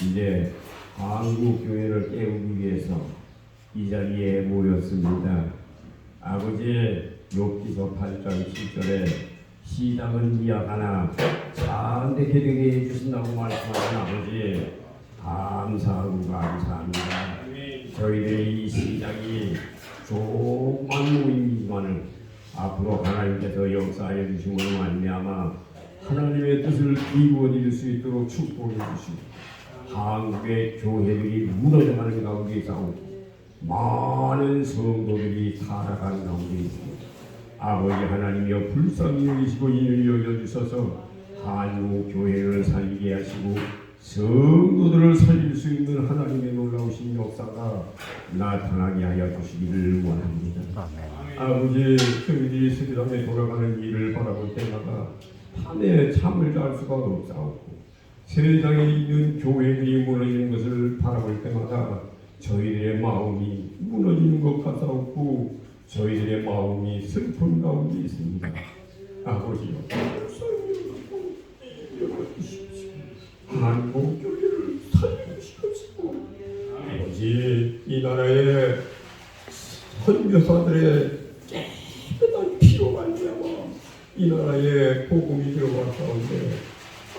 이제 한국 교회를 깨우기 위해서 이 자리에 모였습니다. 아버지 욥기서 8장 7절에 시작은 미약하나 참되게 되게 해주신다고 말씀하신 아버지 감사하고 감사합니다. 저희들의 이 시작이 조그만 모임이지만은 앞으로 하나님께서 역사해 주심으로 말미암아 하나님의 뜻을 이루어질 수 있도록 축복해 주시고 한국의 교회들이 무너져가는 가운데 싸우고 많은 성도들이 타락하는 가운데 있습니다. 아버지 하나님이여 불쌍히 여기시고 이를 여겨주셔서 한국 교회를 살리게 하시고 성도들을 살릴 수 있는 하나님의 놀라우신 역사가 나타나게 하여 주시기를 원합니다. 아버지 저희들이 세상에 돌아가는 일을 바라볼 때마다 밤에 잠을 잘 수가 없사옵고 세상에 있는 교회들이 무너지는 것을 바라볼 때마다 저희들의 마음이 무너지는 것 같사옵고 저희들의 마음이 슬픈 가운데 있습니다. 아버지여 한국 교회를 살려주시옵시고 아버지 이 나라의 선교사들의 깨끗한 피로 말미암아 이 나라에 복음이 들어왔사온데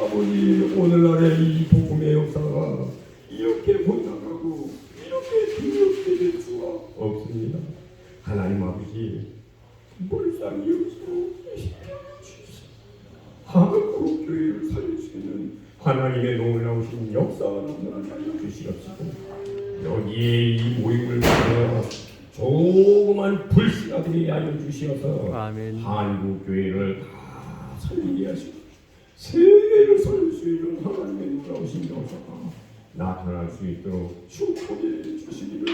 아버지 오늘날의 이 복음의 역사가 이렇게 번창하고 이렇게 두렵게 될 수가 없습니다. 하나님 아버지 불쌍히 여기시고 한국 교회를 살릴 수 있는 하나님의 놀라우신 역사가 나타나게 하여 주시옵시고 여기에 이 모임을 통해 조그만 불씨가 되게 하여 주시어서 아멘. 한국 교회를 다 살리게 하시고 세계를 살릴 수 있는 하나님의 놀라우신 역사가 나타날 수 있도록 축복해 주시기를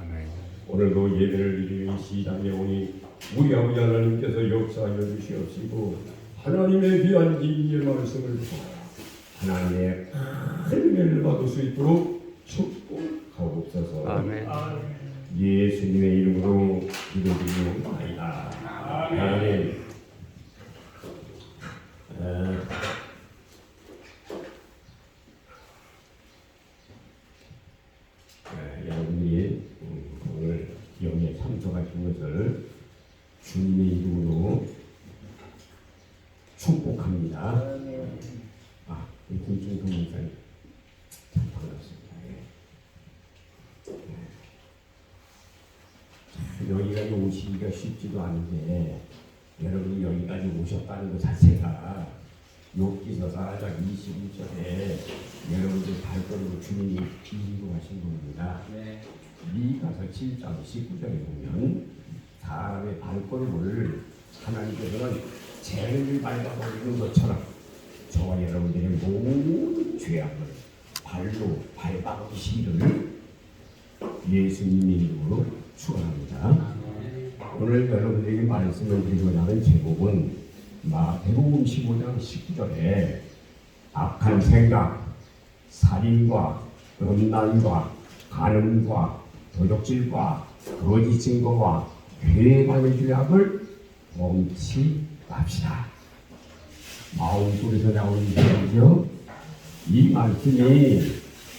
아멘. 오늘도 예배를 드리는 시장에 오니 우리 아버지 하나님께서 역사하여 주시옵시고 하나님의 귀한 진리의 말씀을 하나님의 은혜를 받을 수 있도록 축복하옵소서. 아멘. 예수님의 이름으로 기도드리옵나이다. 아멘. 여러분이 오늘 영에 참석하신 것을 주님의 이름으로 축복합니다. 김충동 목사님 참 반갑습니다. 여기까지 오시기가 쉽지도 않은데 여러분이 여기까지 오셨다는 것 자체가 욥기서 4장 21절에 여러분들 발걸음으로 주님이 인도하신 겁니다. 미가서 7장 19절에 보면 사람의 발걸음을 하나님께서는 재를 밟아버리는 것처럼 저와 여러분들의 모든 죄악을 발로 밟아주시기를 예수님의 이름으로 축원합니다. 오늘 여러분들에게 말씀을 드리고자 하는 제목은 마태복음 15장 19절에 악한 생각, 살인과 음란과 간음과 도적질과 거짓 증거와 회방의 죄악을 범치 맙시다. 마음속에서 나오는 얘기죠. 이 말씀이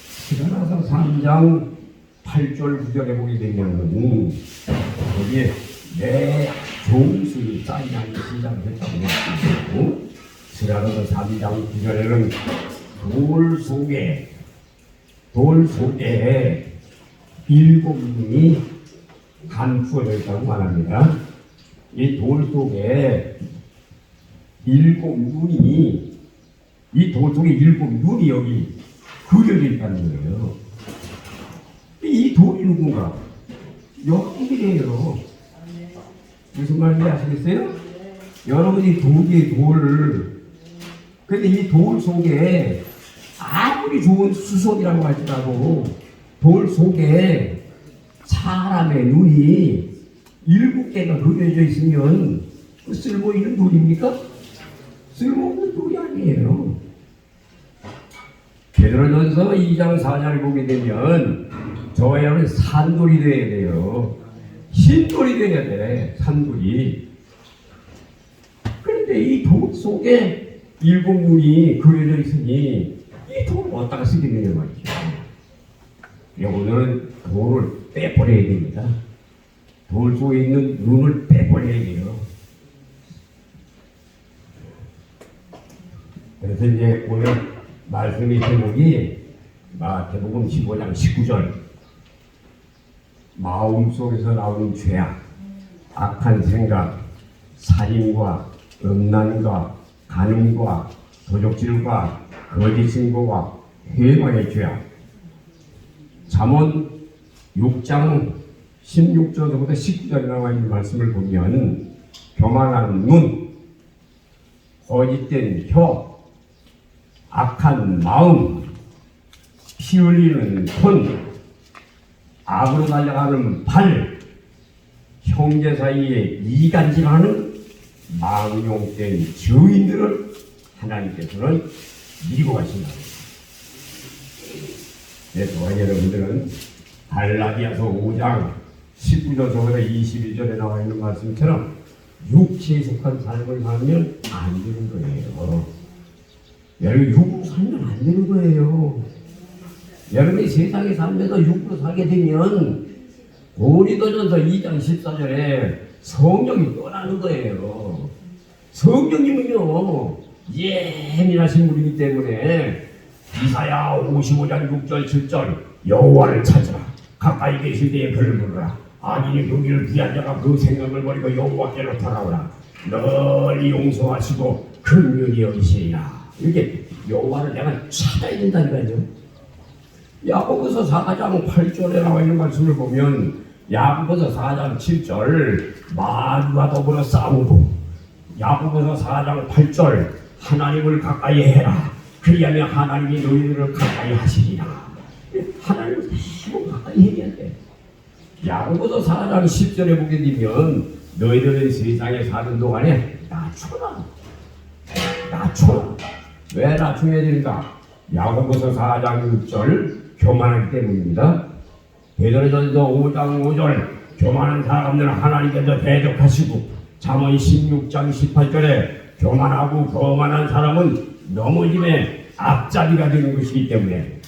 스가랴서 3장 8절 9절에 보게 되면 거기에 내 종수의 짠양이 시작을 했다고 했고 스가랴서 3장 9절에는 돌 속에 7눈이 감추어져 있다고 말합니다. 이 돌 속에 7눈이 이 돌 속에 7눈이 여기 그려져 있다는 거예요. 이 돌이 누군가? 여러분이에요. 무슨 말인지 아시겠어요? 여러분이 돌을 근데 이 돌 속에 아무리 좋은 수석이라고 할지라도 돌 속에 사람의 눈이 7개가 그려져 있으면 그 쓸모 있는 돌입니까? 쓸모없는 돌이 아니에요. 베드로전서 2장 4절을 보게 되면 저와 여러분 산돌이 되어야 돼요. 흰돌이 되어야 돼. 산돌이. 그런데 이 돌 속에 7눈이 그려져 있으니 이 돌 어디다가 쓰겠느냐 말이죠. 오늘은 돈을 빼버려야 됩니다. 돈 속에 있는 눈을 빼버려야 돼요. 그래서 이제 오늘 말씀의 제목이 마태복음 15장 19절, 마음속에서 나오는 죄악, 악한 생각, 살인과 음란과 간음과 도적질과 거짓 증거와 회망의 죄악. 잠언 6장 16절부터 19절에 나와 있는 말씀을 보면 교만한 눈, 거짓된 혀, 악한 마음, 피 흘리는 손, 악으로 달려가는 발, 형제 사이에 이간질하는 망용된 죄인들을 하나님께서는 미리고 가신다. 그래서 여러분들은 갈라디아서 5장 19절부터 21절에 나와 있는 말씀처럼 육체에 속한 삶을 살면 안 되는 거예요. 여러분 육으로 살면 안 되는 거예요. 여러분이 세상에 살면서 육으로 살게 되면 고린도전서 2장 14절에 성령이 떠나는 거예요. 성령님은요 예민하신 분이기 때문에 이사야 55장 6절 7절 여호와를 찾으라 가까이 계실 때에 그를 부르라 악인이 거기를 피한 자가 그 생각을 버리고 여호와께로 돌아오라 널리 용서하시고 긍휼히 여기시리라. 이렇게 여호와를 내가 찾아야 된다니까요. 야고보서 4장 8절에 나와 있는 말씀을 보면 야고보서 4장 7절 마귀와 더불어 싸우고 야고보서 4장 8절 하나님을 가까이 해라 그리하면 하나님이 너희들을 가까이 하시리라. 하나님을 너무 가까이 해야 돼. 야고보서 4장 10절에 보게 되면 너희들은 세상에 사는 동안에 낮춰라. 왜 낮춰야 되는가? 야고보서 4장 6절 교만하기 때문입니다. 베드로전서 5장 5절 교만한 사람들은 하나님께서 대적하시고 잠언 16장 18절에 교만하고 거만한 사람은 넘어짐에 앞잡이가 되는 것이기 때문에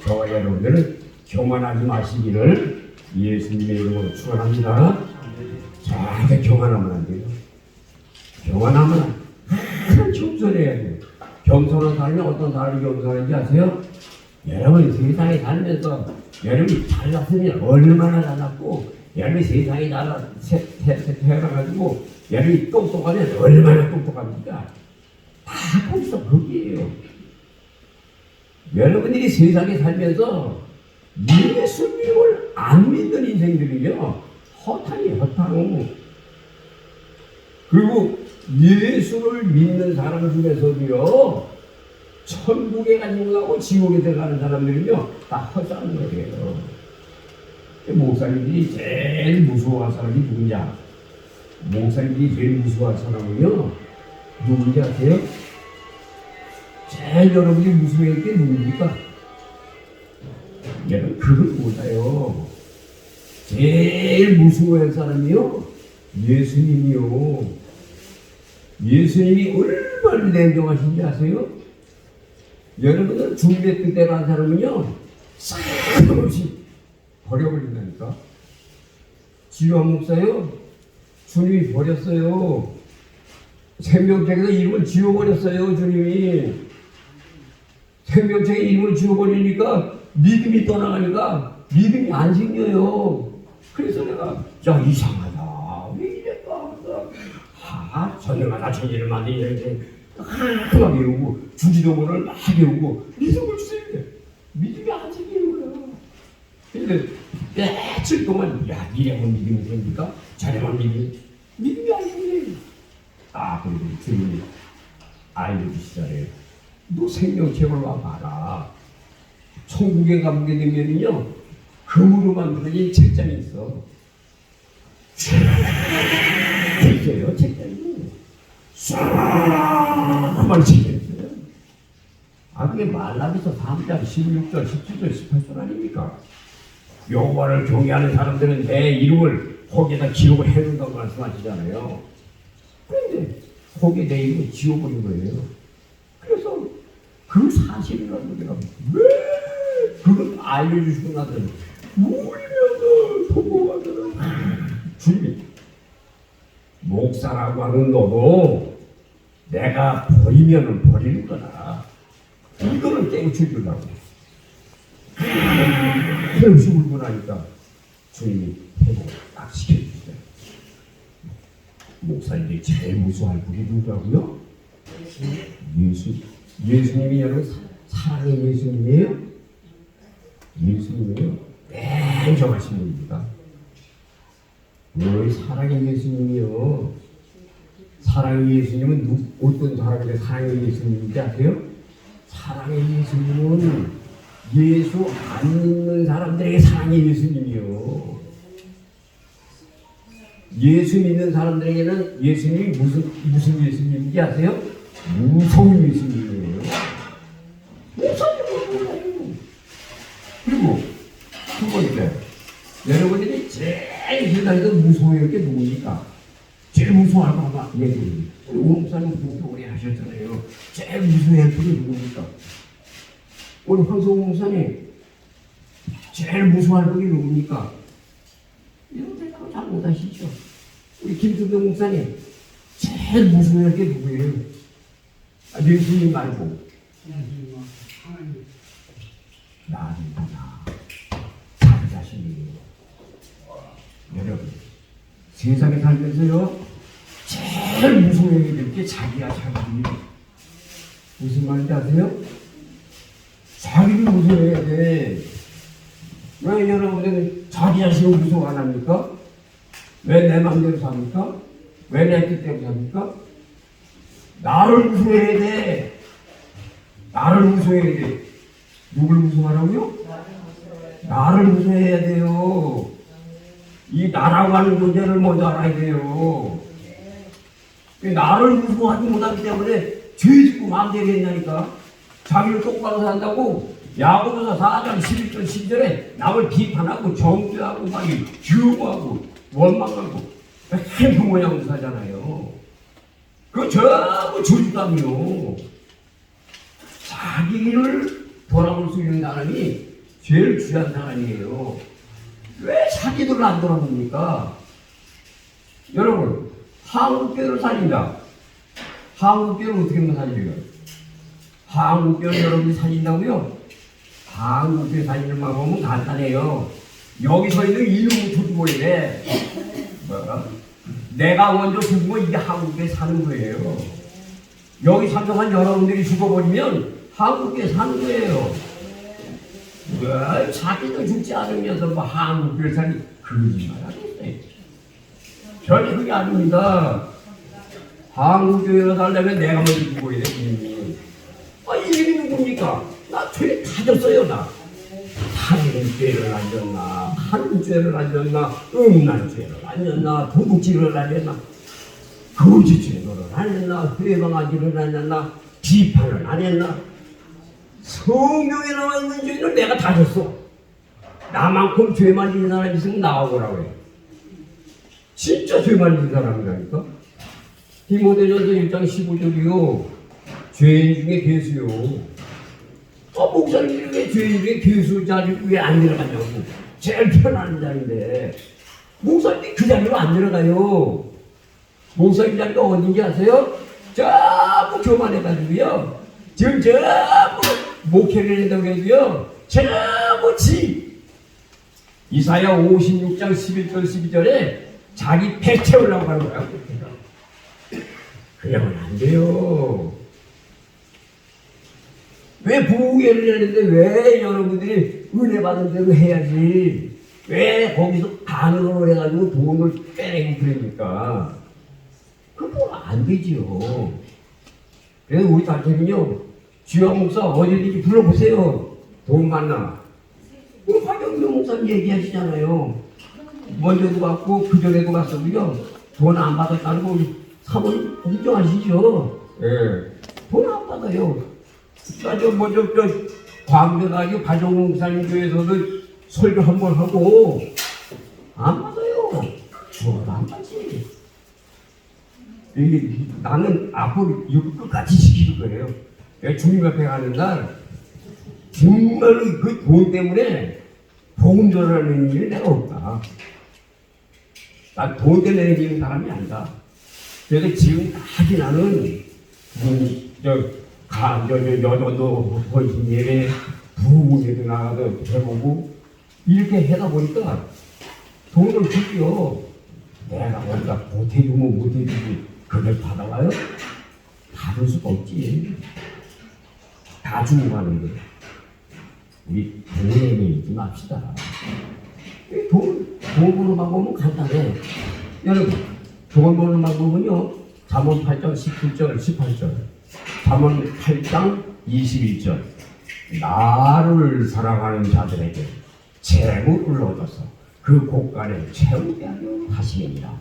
저와 여러분들은 교만하지 마시기를 예수님의 이름으로 축원합니다. 절대 교만하면 안 돼요. 교만하면 항상 겸손해야 돼요. 겸손한 사람이 어떤 사람이 겸손한지 아세요? 여러분 세상에 살면서 여러분이 잘났으면 얼마나 잘났고 여러분이 세상에 태어나가지고 여러분이 똑똑하면 얼마나 똑똑합니까? 다 거기에요. 여러분들이 세상에 살면서 예수님을 안 믿는 인생들이요 허탕이에요. 허탕. 그리고 예수를 믿는 사람 중에서도요 천국에 가지 못하고 지옥에 들어가는 사람들은요 다 헛사는 거예요. 목사님들이 제일 무서워할 사람이 누구냐? 목사님들이 제일 무서워할 사람은요 누군지 아세요? 제일 여러분이 무서워할 게 누굽니까? 여러분 그걸 몰라요. 제일 무서워할 사람이요 예수님이요. 예수님이 얼마나 냉정하신지 아세요? 여러분은 주님의 뜻대로 한 사람은요 상관없이 버려버린다니까. 지효한 목사요 주님이 버렸어요. 생명책에서 이름을 지워버렸어요. 주님이 생명책에 이름을 지워버리니까 믿음이 떠나가니까 믿음이 안 생겨요. 그래서 내가 야 이상하다 왜 이랬까 전능하다 천지를 만드는데 막 배우고 주지도문을 막 배우고 믿음을 주세요. 믿음이 안 생기는 거야. 근데 며칠 동안 야 이래만 믿음이 됩니까? 저래만 믿음이 안 생겨요. 그리고 주님이 알려주시잖아요. 너 생명책을 와봐라. 천국에 가보게 되면요 금으로 만들어진 책장이 있어. 있어요 책장이. 쫙 책장이 있어요. 그게 말라기서 3장 16절 17절 18절 아닙니까? 여호와를 경외하는 사람들은 내 이름을 거기에다 기록을 해놓는다고 말씀하시잖아요. 그런데 거기에 내 이름을 지워버린 거예요. 그래서 그 사실이라고 내가 왜 그걸 알려주시고 나더니 울면서 통곡하더라고. 주님이 목사라고 하는 너도 내가 버리면은 버리는 거다. 이거를 깨우쳐 주려고. 그러면서 울고 나니까 주님이 회복을 딱 시켜주세요. 목사님들이 제일 무서워할 분이 누구라고요? 예수님이 여러분 사랑의 예수님이에요? 예수님이요? 냉정하신 분입니다. 왜 사랑의 예수님이요? 사랑의 예수님은 어떤 사람인데 사랑의 예수님인지 아세요? 사랑의 예수님은 예수 안 믿는 사람들에게 사랑의 예수님이요. 예수 믿는 사람들에게는 예수님이 무슨 예수님인지 아세요? 무서운 예수님이에요. 그리고 두 번째, 여러분들이 제일 세상에서 무서워할 게 누구입니까? 제일 무서워할 거가 예수님. 우리 오목사님 공부 오래 하셨잖아요. 제일 무서워할 분이 누구입니까? 우리 황성호 목사님 제일 무서워할 분이 누굽니까? 이런 대답을 잘 못하시죠. 우리 김준동 목사님 제일 무서워할 게 누구예요? 예수님 말고 나입니다. 자기 자신이에요. 여러분 세상에 살면서요 제일 무서워해야 될 게 자기야 자기. 무슨 말인지 아세요? 자기를 무서워해야 돼. 왜 여러분들은 자기 자신을 무서워 안 합니까? 왜 내 맘대로 삽니까? 왜 내 뜻대로 삽니까? 나를 무서워해야 돼. 나를 무서워해야 돼. 누굴 무서워하라고요? 나를 무서워해야 돼요. 이 나라고 하는 존재를 먼저 알아야 돼요. 나를 무서워하지 못하기 때문에 죄 짓고 마음대로 했냐니까. 자기를 똑바로 산다고 야고보서 4장 11절 12절에 남을 비판하고 정죄하고 막 증오하고 원망하고 그 모양으로 사잖아요. 그거 전부 저주담이요. 자기를 돌아볼 수 있는 사람이 제일 귀한 사람이에요. 왜 자기들을 안 돌아봅니까? 여러분 한국교회를 살린다. 한국교회를 어떻게 하면 살려요? 한국교회 여러분이 살린다고요? 한국교회 살리는 방법은 간단해요. 여기 서 있는 이름부터 죽어야 돼. 뭐야? 내가 먼저 죽으면 이게 한국교회 사는 거예요. 여기 참석한 여러분들이 죽어버리면 한국교회 사는 거예요. 왜 자기도 죽지 않으면서 뭐 한국교회 살리 거짓말 하겠어요. 전혀 그게 아닙니다. 한국교회로 살려면 내가 먼저 죽어야 돼. 이름이 누굽니까? 나 죄 다 졌어요. 나 살인죄를 안 졌나, 한죄를 안 졌나, 음란죄를 안 졌나, 도둑질을 안 했나, 거짓죄를 안 했나, 회방하기를 안 했나, 비판을 안 했나. 성경에 나와 있는 죄를 내가 다 졌어. 나만큼 죄만 지는 사람이 있으면 나와보라고 해. 진짜 죄만 지는 사람이라니까. 디모데전서 1장 15절이요. 죄인 중에 괴수요. 목사님이 왜 죄인 중에 괴수 자리 왜 안 들어가냐고. 제일 편한 자리인데. 목사님이 그 자리로 안 들어가요. 목사님 자리가 어딘지 아세요? 전부 교만해가지고요. 지금 전부 목회를 한다고 해도요. 전부 이사야 56장 11절 12절에 자기 배 채우려고 하는 거야. 그러면 안 돼요. 왜 부부예를 하는데 왜 여러분들이 은혜 받은 대로 해야지. 왜 거기서 강요를 해가지고 돈을 빼내고 그러니까. 그거 안 되지요. 그래서 우리 단체는요. 주영 목사 어디든지 불러보세요. 돈 많나. 우리 화경규 목사님 얘기하시잖아요. 먼저도 받고 그전에도 갔어도요. 돈 안 받았다는 거 사모님 인정하시죠? 예. 돈 안 받아요. 먼저 광대 가지고 가정 목사님 교회에서도 설교 한번 하고 안 받아요. 저도 안 받지. 나는 앞으로 이거 끝까지 지킬 거예요. 주님 앞에 가는 날 정말로 그 돈 때문에 복음 전하는 일이 내가 없다. 난 돈 때문에 내는 사람이 아니다. 그래서 지금까지 나는 여전도 헌신 예배 부흥에도 나가서 해보고 이렇게 하다 보니까 돈을 줄게요. 내가 어디다 보태주면 못해주지 그걸 받아와요? 받을 수가 없지. 다 주고 가는데 우리 돈에 매이지 맙시다. 돈 버는 방법은 간단해. 여러분 돈 버는 방법은요 잠언 8장 17절 18절 잠언 8장 21절 나를 사랑하는 자들에게 재물을 얻어서 그 곳간에 채우게 하려 하시느니라.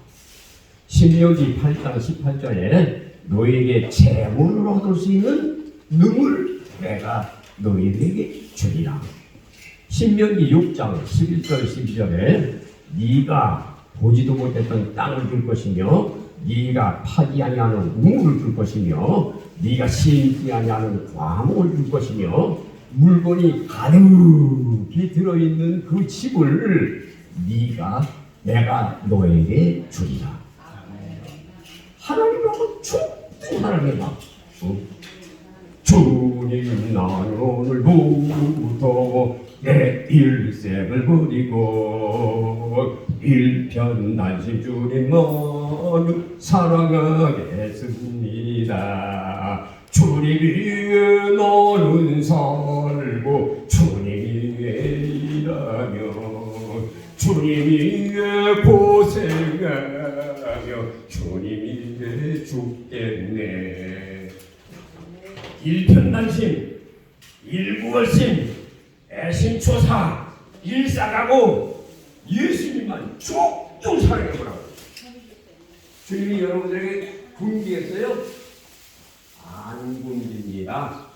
신명기 8장 18절에 너에게 재물을 얻을 수 있는 능을 내가 너희에게 주리라. 신명기 6장 11절 12절에 네가 보지도 못했던 땅을 줄 것이며 네가 파지 아니하는 우물을 줄 것이며 네가 심지 아니하는 과목을 줄 것이며 물건이 가득히 들어있는 그 집을 내가 너에게 주리라. 하나님하고 충분히 사랑해봐. 주님 나는 오늘부터 내 일생을 버리고 일편단심 주님만 사랑하겠습니다. 주님 위에 너는 살고 주님 위에 일하며 주님 위에 고생하며 주님 위에 죽겠네. 일편단심, 일구월심, 애심초사, 일사가고 예수님만 쭉쭉 사랑해보라고. 주님이 여러분들에게 군기했어요? 안 군기입니다.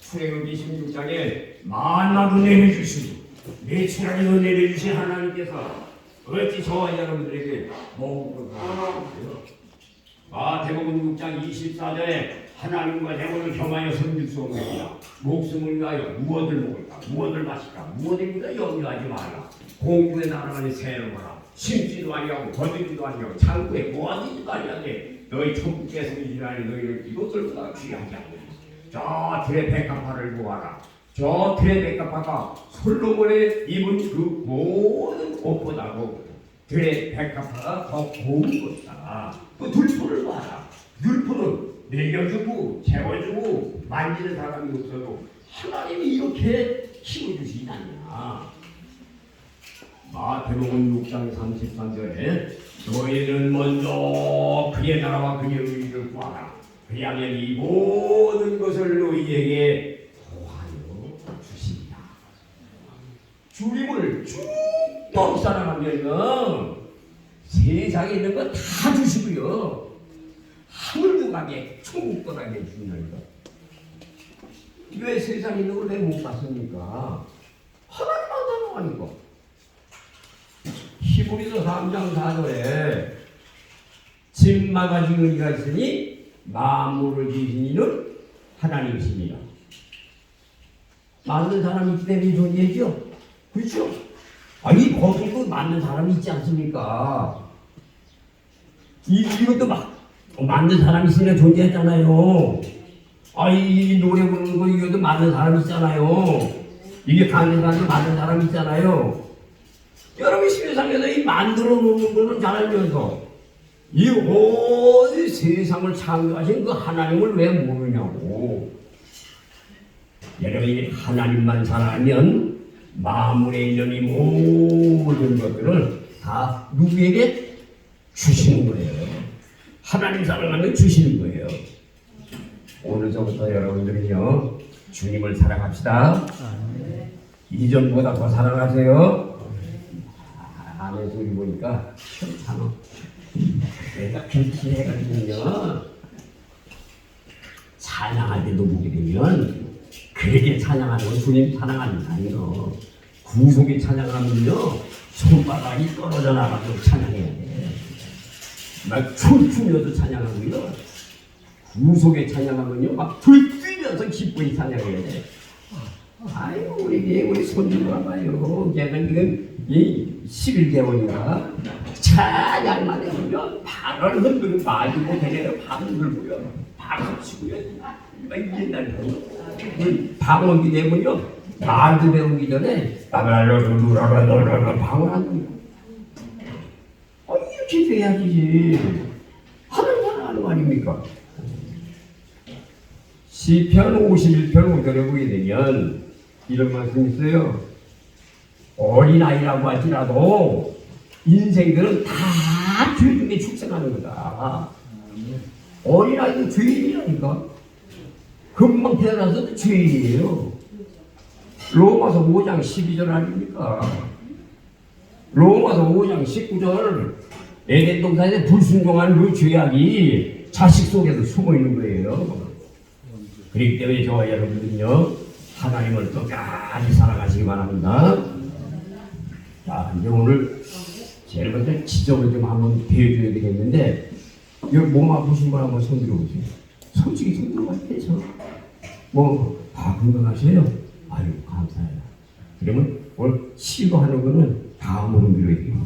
출애굽기 16장에 만나도 내려주시고 매출하기도 내려주신 하나님께서 어찌 저와 여러분들에게 먹은 것을 마태복음 6장 24절에 하나님과 대원을 겸하여 섬길 수 없느니라. 목숨을 위하여 무엇을 먹을까 무엇을 마실까 무엇입니다 염려하지 말라. 공중의 나라만이 새로워라. 심지도 아니하고 거두지도 아니하고 창고에 모아지지도 아니하되 너희 천국에서 일하니 너희를 이것들보다 귀하지 않느니 저 들의 백합화를 보아라. 저 들의 백합화가 솔로몬의 입은 그 모든 옷보다도 들의 백합화가 더 고운 것이다. 그 들풀을 봐라. 들풀은 먹여주고 재워주고 만지는 사람이 없어도 하나님이 이렇게 키워주시지 않냐. 마태복음 6장 33절에 너희는 먼저 그의 나라와 그의 의를 구하라. 그리하면 이 모든 것을 너희에게 더하여 주시리라. 주님을 쭉쭉 사랑하면 세상에 있는 거 다 주시고요. 하늘도 가게 천국도 가게 주신다니까. 왜 세상에 있는 걸 왜 못 봤습니까? 하나님만 사랑하니까. 히브리서 3장 4절에 집 막아주는 이가 있으니 만물을 지으신 이는 하나님이십니다. 만든 사람이 있기 때문에 존재죠. 그렇죠? 아니 거기도 만든 사람이 있지 않습니까? 이것도 만든 사람이 있으니까 존재했잖아요. 이 노래 부르는 거 이것도 만든 사람이 있잖아요. 이게 강의사도 만든 사람이 있잖아요. 여러분 세상에서 이 만들어 놓는 거는 잘 알면서 이 온 세상을 창조하신 그 하나님을 왜 모르냐고. 여러분이 하나님만 사랑하면 만물에 있는 이 모든 것들을 다 누구에게 주시는 거예요. 하나님 사랑하면 주시는 거예요. 오늘부터 여러분들은요 주님을 사랑합시다. 이전보다 더 사랑하세요. 아내 소리 보니까 괜찮아. 내가 그렇게 해가지고요 찬양할 때도 보게 되면 그렇게 찬양하는 건 주님 찬양하는 게 아니에요. 구속에 찬양하면요 손바닥이 떨어져 나가서 찬양해야 돼. 막 춤추면서 찬양하고요 구속에 찬양하면요 막 불 뛰면서 기쁘게 찬양해야 돼. 아이고 우리 손님 봐봐요. 걔가 지금 이 11개월인가 찬양만 해보면 발을 흔들고 말도 못해요. 발을 흔들고요. 발을 치고요. 옛날에 방언기 되면요. 말도 배우기 전에 라라라라라라라라 방언하는 거예요. 이렇게 돼야지. 하는 사람 하는 거 아닙니까? 시편 51편 5절에 보게 되면 이런 말씀이 있어요. 어린아이라고 할지라도 인생들은 다 죄 중에 축생하는 거다. 어린아이도 죄인이라니까. 금방 태어나서도 죄인이에요. 로마서 5장 12절 아닙니까? 로마서 5장 19절 에덴 동산에 불순종한 그 죄악이 자식 속에서 숨어 있는 거예요. 그렇기 때문에 저와 여러분은요 하나님을 끝까지 사랑하시기 바랍니다. 자 이제 오늘 제일 먼저 지적을 좀 한번 배워줘야 되겠는데 이 몸 아프신 분 한번 손 들어보세요. 솔직히 손 들어보세요. 다 건강하세요? 아유 감사해요. 그러면 오늘 치료하는 거는 다음으로 밀어야 돼요.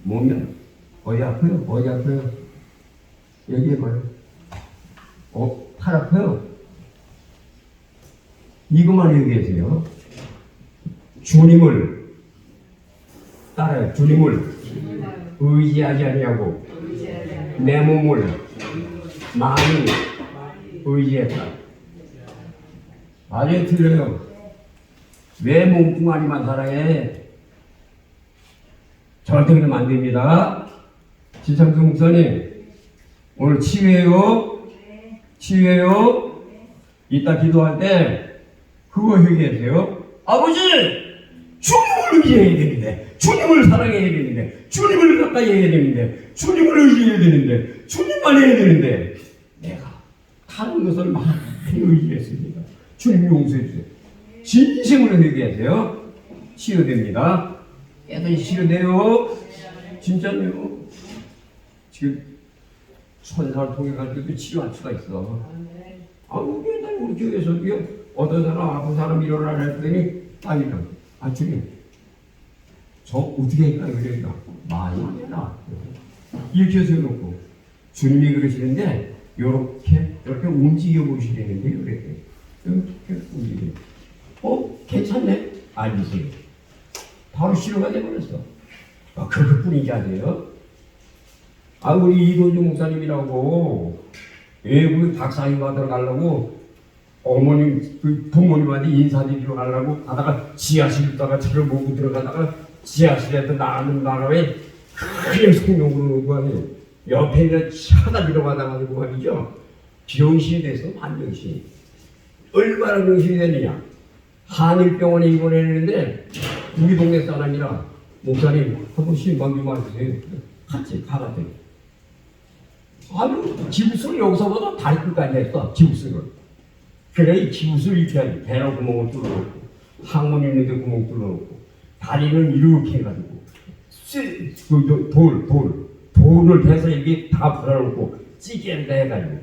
뭐면 어디 아파요? 어디 아파요? 얘기해봐요. 팔 아파요? 이것만 얘기하세요. 주님을 따라요. 주님을 의지하지 아니하고 내 몸을 많이 의지했다. 아주 틀려요. 왜 몸뚱아리만 사랑해? 절대 그러면 안 됩니다. 지창수 목사님 오늘 치유해요. 치유해요. 이따 기도할 때 그거 얘기하세요. 아버지! 주님을 의지해야 되는데 주님을 사랑해야 되는데 주님을 가까이 해야 되는데 주님을 의지해야 되는데 주님만 해야 되는데 내가 다른 것을 많이 의지했습니다. 주님 용서해 주세요. 진심으로 얘기하세요. 치유됩니다. 깨끗이 치유돼요. 진짜네요. 지금 천사를 통해 갈 때도 치유할 수가 있어. 옛날에 우리 교회에서 어떤 사람 아픈 사람 일어나라 했더니 주님 저 어떻게 할까요? 그러니까 많이 해라 이렇게 해서 해놓고 주님이 그러시는데 이렇게 움직여 보시는데 이렇게 움직여. 괜찮네? 알겠어요. 바로 치료가 돼버렸어. 그것뿐이지 아니에요? 우리 이도주 목사님이라고 외국에 박사님 받으러 가려고 어머님, 부모님한테 인사드리러 가려고 가다가 지하실 있다가 차를 몰고 들어가다가 지하실에서 나가는 바람에 그냥 성령으로 오고 하네요. 옆에 있는 차가 들어가다가 말이죠. 병신이 돼서 반병신. 얼마나 병신이 되느냐. 한일병원에 입원했는데 우리 동네 사람이라 목사님 한 번씩 만들고 와주세요. 같이 가봤더니 기부술 여기서보다 다리 끝까지 했어. 기부술을. 그래 이 기부술 이렇게 하지. 배로 구멍을 뚫어놓고 항문 있는데 구멍 뚫어놓고 다리는 이렇게 해가지고 돌을 배서 이렇게 다 불어놓고 찌개에다 해가지고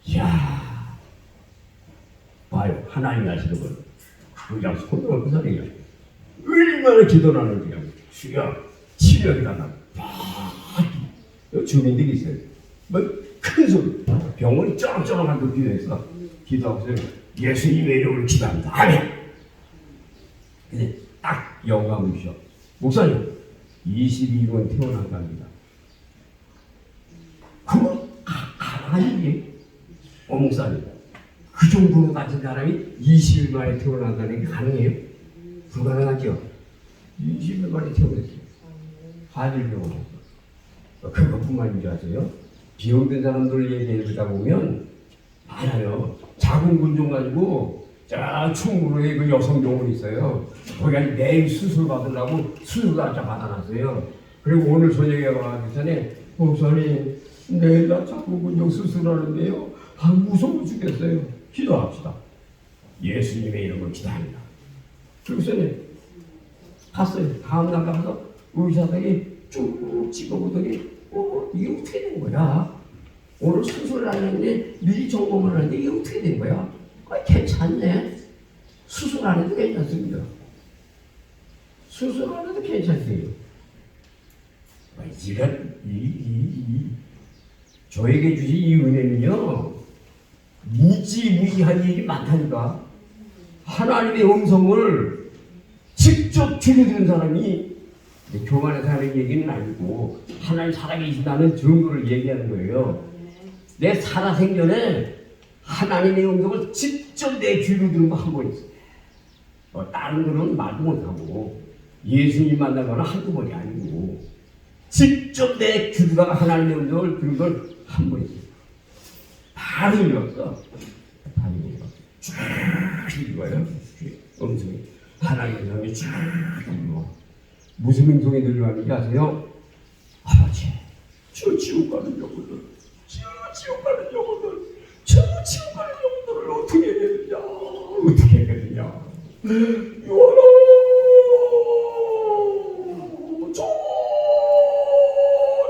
이야 봐요. 하나님 아시는 분 그냥 손을 얹고 사는 얼마나 기도를 하는지 주여 치료해달라. 주민들이 있어요. 큰 소리 병원이 쩌렁쩌렁한 그 기도해서 기도하고서 예수님의 이름을 기도합니다. 아멘. 근데 딱 영감을 주셔. 목사님 22번 태어난답니다. 그거 가만히 목사님 그 정도로 가진 사람이 20일 만에 태어난다는 게 가능해요? 불가능하죠. 20일 만에 태어났어요. 한일병원에서. 그것뿐만인 줄 아세요? 비용된 사람들 얘기해보다 보면 많아요. 작은 군종 가지고 저 충무로에 그 여성병원이 있어요. 거기 내일 수술 받으려고 수술날짜 받아놨어요. 그리고 오늘 저녁에 와가기 전에 목사님 내일 나 작은 군종 수술하는데요. 무서워 죽겠어요. 기도합시다. 예수님의 이름을 기도합니다. 그리고서는 갔어요. 다음날 가서 의사들이 쭉 찍어보더니 이게 어떻게 된 거야? 오늘 수술을 하는데 미리 점검을 하는데 이게 어떻게 된 거야? 괜찮네. 수술 안 해도 괜찮습니다. 수술 안 해도 괜찮대요. 이런 저에게 주신 이 은혜는요 무지무지한 일이 많다니까. 하나님의 음성을 직접 들려주는 사람이 교만해서 하는 얘기는 아니고 하나님 살아계신다는 증거를 얘기하는 거예요. 내 살아생전에 하나님의 음성을 직접 내 귀로 들은 거 한 번 있어요. 다른 거는 말도 못하고 예수님 만나거나 한두 번이 아니고 직접 내 귀로다가 하나님의 음성을 들은 걸 한 번 있어요. 바로 읽었어. 바로 읽어. 쭉 읽어요. 음성이 하나님의 음성이 쭉 읽어. 무슨 음성이 들려하는지 아세요? 아버지, 저 지옥 가는 영혼들, 지옥 가는 영혼들, 저 지옥 가는 영혼들을 어떻게 해야 되느냐, 어떻게 해야 되느냐. 요하나, 저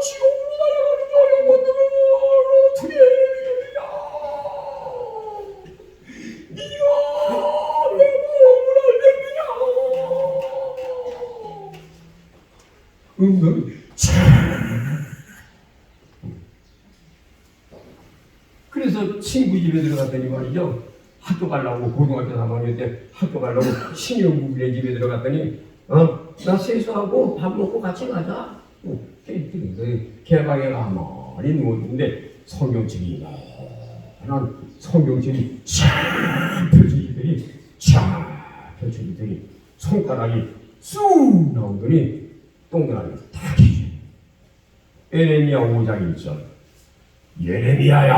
지옥으로 날아가는 저 영혼들을 어떻게 해야 되느냐. 네가 내 마음을 알겠느냐. 음성이 그래서 친구 집에 들어갔더니 말이죠. 학교 가려고 고등학교 3학년 때 학교 가려고 신영국의 집에 들어갔더니 나 세수하고 밥 먹고 같이 가자. 개방에 가만히 누웠는데 성경책이 난 성경책이 쫙 펼쳐지더니 손가락이 쑥 나오더니 동그라미 딱 해줘. 예레미야 5장 1절. 예레미야야,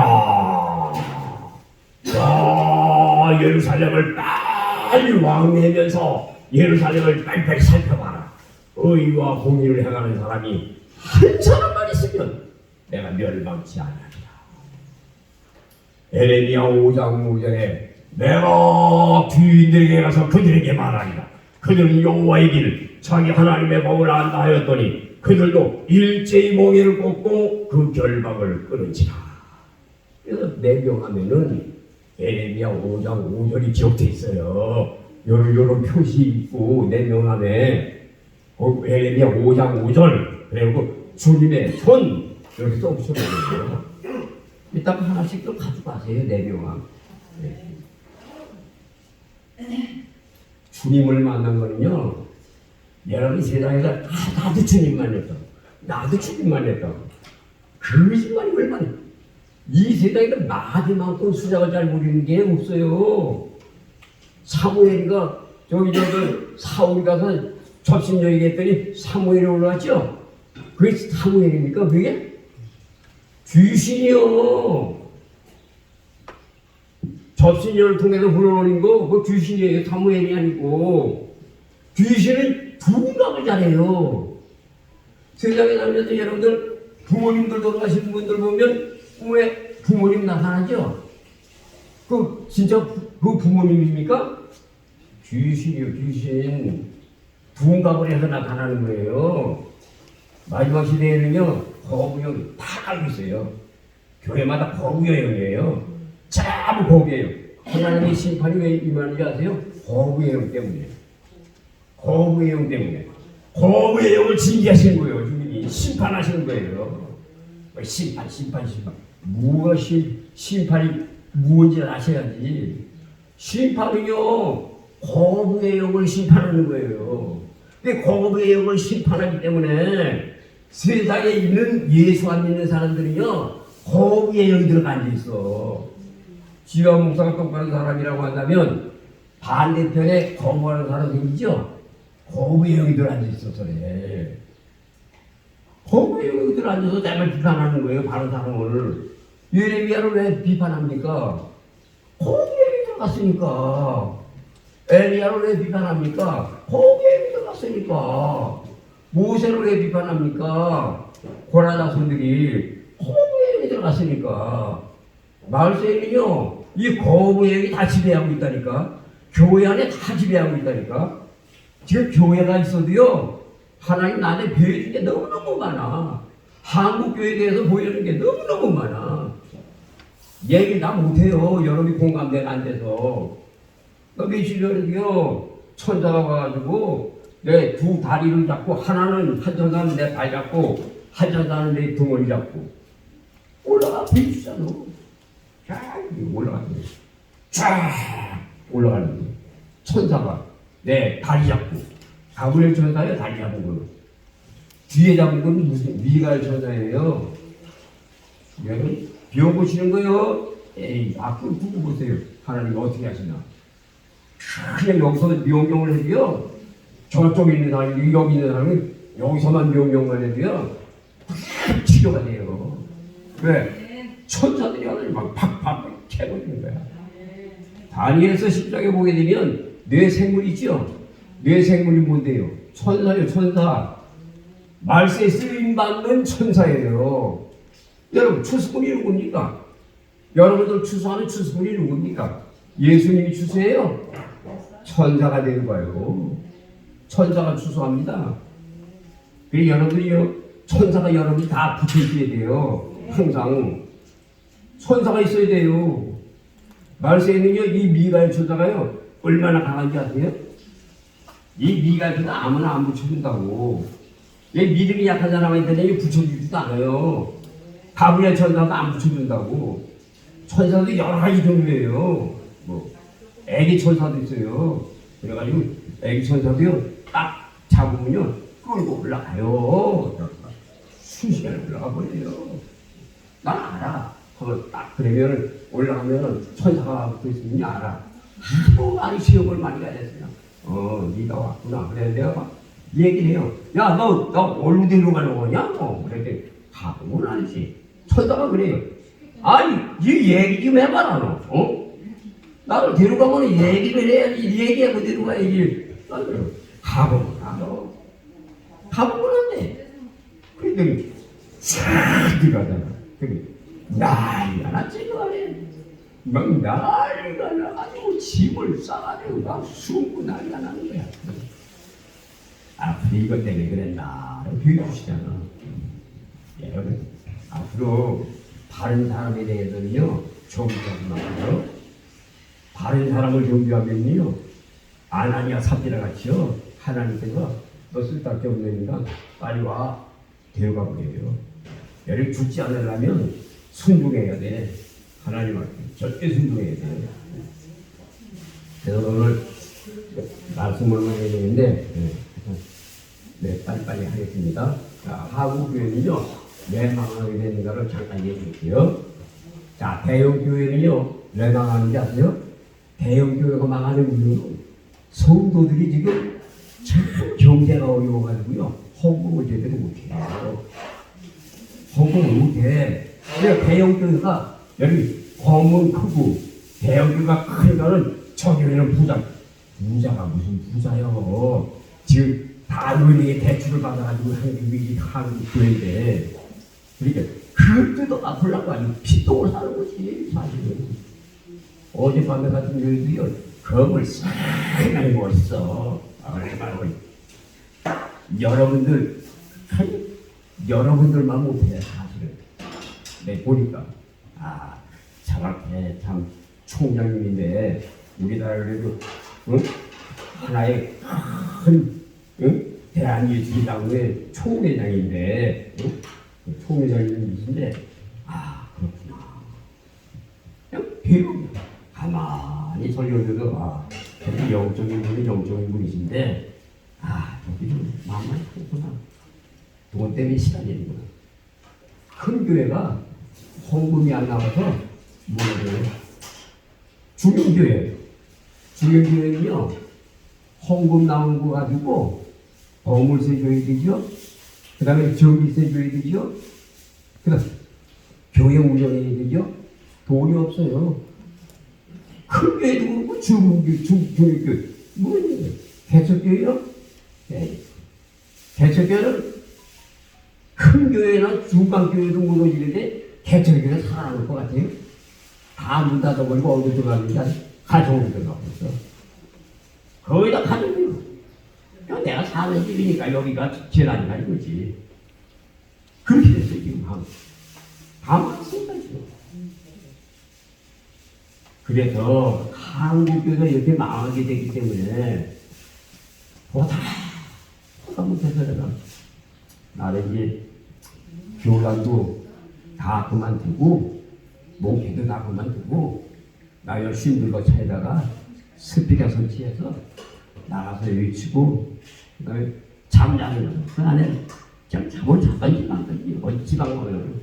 야 예루살렘을 빨리 왕래하면서 예루살렘을 빨리빨리 살펴봐라. 의와 공의를 행하는 사람이 한 사람만 있으면 내가 멸망치 않으리라. 예레미야 5장 5절에 내가 귀인들에게 가서 그들에게 말하리라. 그들은 여호와의 길 자기 하나님의 법을 안다 하였더니 그들도 일제히 몽에를 꽂고 그 결박을 끊은지라. 그래서 내명하면은 예레미야 5장 5절이 기록되어 있어요. 요런 표시 있고 내명함에 예레미야 5장 5절 그리고 주님의 손 이렇게 써붙여놓은 거예요. 이따가 하나씩 또 가져가세요. 내명함. 네. 주님을 만난 거는요, 여러분 세상에서 나도 주님만 했다, 나도 주님만 했다. 거짓말이 얼마나. 이 세상에는 마지막으로 수작을 잘 모르는 게 없어요. 사무엘이가 저기 사울이 가서 접신여 얘기했더니 사무엘이 올라왔죠. 그게 사무엘입니까? 그게 귀신이요. 접신여를 통해서 불어오는 거 그거 귀신이에요. 사무엘이 아니고. 귀신은 두각을 잘해요. 세상에 살면서 여러분들 부모님들 돌아가신 분들 보면 꿈에 부모님 나타나죠? 그 진짜 그 부모님입니까? 귀신이요. 귀신. 두각을 해서 나타나는 거예요. 마지막 시대에는요 거부형 다 알고 있어요. 교회마다 거부형이에요. 전부 거부예요. 하나님의 심판이 왜 임하는지 아세요? 거부예용 때문에. 거부예용 때문에. 거부예용을 징계하시는 거예요. 주님이 심판하시는 거예요. 심판. 무엇이 심판이 무엇인지 아셔야지. 심판은요 거부예용을 심판하는 거예요. 근데 거부예용을 심판하기 때문에 세상에 있는 예수 안 믿는 사람들은요 거부예용이 들어가 앉아있어. 지와 목사가 똑바른 사람이라고 한다면 반대편에 거부하는 사람 생기죠? 거부예용이 들어 앉아있어서 그래. 거부예용이 들어 앉아서 내가 비판하는 거예요. 바른 사람을. 예레미야를 왜 비판합니까? 거부예용이 들어갔으니까. 엘리야를 왜 비판합니까? 거부예용이 들어갔으니까. 모세를 왜 비판합니까? 고라 자손들이 거부예용이 들어갔으니까. 마을세는요, 이 거부예용이 다 지배하고 있다니까. 교회 안에 다 지배하고 있다니까. 지금 교회가 있어도요, 하나님 나한테 보여준 게 너무너무 많아. 한국 교회에 대해서 보여주는 게 너무너무 많아. 얘기 다 못해요. 여러분이 공감대가 안 돼서. 며칠 전에요 천사가 와가지고 내 두 다리를 잡고 하나는 한 천사는 내 발 잡고 한 천사는 내 등을 잡고 올라가 비추잖아. 쫙 올라가는 거야. 쫙 올라가는 거야. 천사가 내 다리 잡고 가브리엘 천사의 다리 잡은 거. 뒤에 잡은 건 무슨 미가엘 천사예요. 여러분 비워보시는 거요. 에이 앞으로 두고 보세요. 하나님 어떻게 하시나. 그냥 여기서 명령을 해도요. 저쪽에 있는 사람이 여기 있는 사람이 여기서만 명령을 해도요. 치료가 돼요. 왜? 천사들이 하나님 막 팍팍 캐버리는 거야. 다니엘서 10장에 보게 되면 뇌생물 있죠? 뇌생물이 뭔데요? 천사예요. 천사. 말세에 쓰임받는 천사예요. 여러분 추수꾼이 누굽니까? 여러분들 추수하는 추수꾼이 누굽니까? 예수님이 추수해요? 천사가 되는 거예요. 천사가 추수합니다. 그리고 여러분이요 천사가 여러분이 다 붙여있어야 돼요. 항상 천사가 있어야 돼요. 말세에는요 이 미가엘 천사가요 얼마나 강한지 아세요? 이 미가엘 천사 아무나 안 붙여준다고. 이 믿음이 약한 사람한테는 붙여주지도 않아요. 가브리엘 천사도 안 붙여준다고. 천사도 여러 가지 종류예요. 뭐 애기 천사도 있어요. 그래가지고 애기 천사도요 딱 잡으면요 끌고 올라가요. 순식간에 올라가 버려요. 난 알아. 그걸 딱 그러면 올라가면 천사가 붙어 있으면 알아. 하도 많이 시험을 많이 가졌어요. 네가 왔구나. 그래 내가 막 얘기를 해요. 야 너 어디로 가는 거냐? 그랬더니 가보면 알지. 천사가 그래요. 아니 이 얘기 좀 해봐라 너. 나를 데려가면 얘기를 해야지. 얘기하고 데려가야지. 가보면 알아. 가보면 안 돼. 그랬더니 싹 들어가잖아. 그래 난리가 났지 그 안에. 막 난리가 나가지고 짐을 싸가지고 막 숨고 난리가 나는 거야. 앞으로 이것 때문에 그랬나 비워주시잖아. 여러분 앞으로 바른 사람에 대해서는요 정죄하지 마세요. 바른 사람을 정죄하면요 아나니아 삽비라 같이요 하나님께서 너 쓸데없게 없으니까 빨리 와 데려가 버려요. 여러분 죽지 않으려면 순종해야 돼. 하나님한테 절대 순종해야 돼. 그래서 오늘 말씀을 해야 되는데 네, 빨리빨리 하겠습니다. 자, 하구교회는요, 왜 망하게 되는가를 잠깐 얘기해 줄게요. 자, 대형교회는요, 왜 망하는지 아세요? 대형교회가 망하는 이유는 성도들이 지금 참 경제가 어려워가지고요, 헌금을 제대로 못해요. 헌금을 못해. 그래서 대형교회가 여기 건물 크고, 대형교회가 크니까는 저 교회는 부자가 무슨 부자요. 지금 다 은행에 대출을 받아가지고 하는 교회인데 그러니까 그걸 뜯어갚으려고 아주 피똥을 사는 거지 사실은. 어젯밤에 같은 교회도요 검을 싹 멋있어. 여러분들만 못해 사실은. 내 보니까 저렇게 참 총장님인데 우리나라 그래도 하나의 큰 대한예술당의 총회장인데 총회장님이신데 그렇구나. 그냥 배우면 가만히 설교해도 저기 영적인 분이신데 저기 좀 마음만 크구나. 돈 때문에 시달리는구나. 큰 교회가 헌금이 안 나와서 뭐래요? 중형교회는요 헌금 나온 거 가지고 건물세 줘야 되죠. 그 다음에 전기세 줘야 되죠. 그 다음 교회 운영해야 되죠. 돈이 없어요. 큰 교회도 그렇고 중교회 뭐예요? 개척교회요? 네. 개척교회는 큰 교회나 중간교회도 무너지는데 개척교회는 살아남을 것 같아요. 다 문 닫아버리고 어디 들어가니까 가정으로 들어가고 있어. 거의 다 가정이에요. 내가 사는 집이니까 여기가 재난이다 이거지. 그렇게 됐어요 지금 다 많습니다 지금. 그래서 한국교회가 이렇게 망하게 되기 때문에 보다 못해서 내가 나는 이제 교단도 다 그만두고 목회도 다 그만두고 나 열심히 늙어 차에다가 스피커 설치해서 나가서 외치고 그다음에 잠자는 그 안에 그냥 잠을 자든지 말든지 어디 지방 가면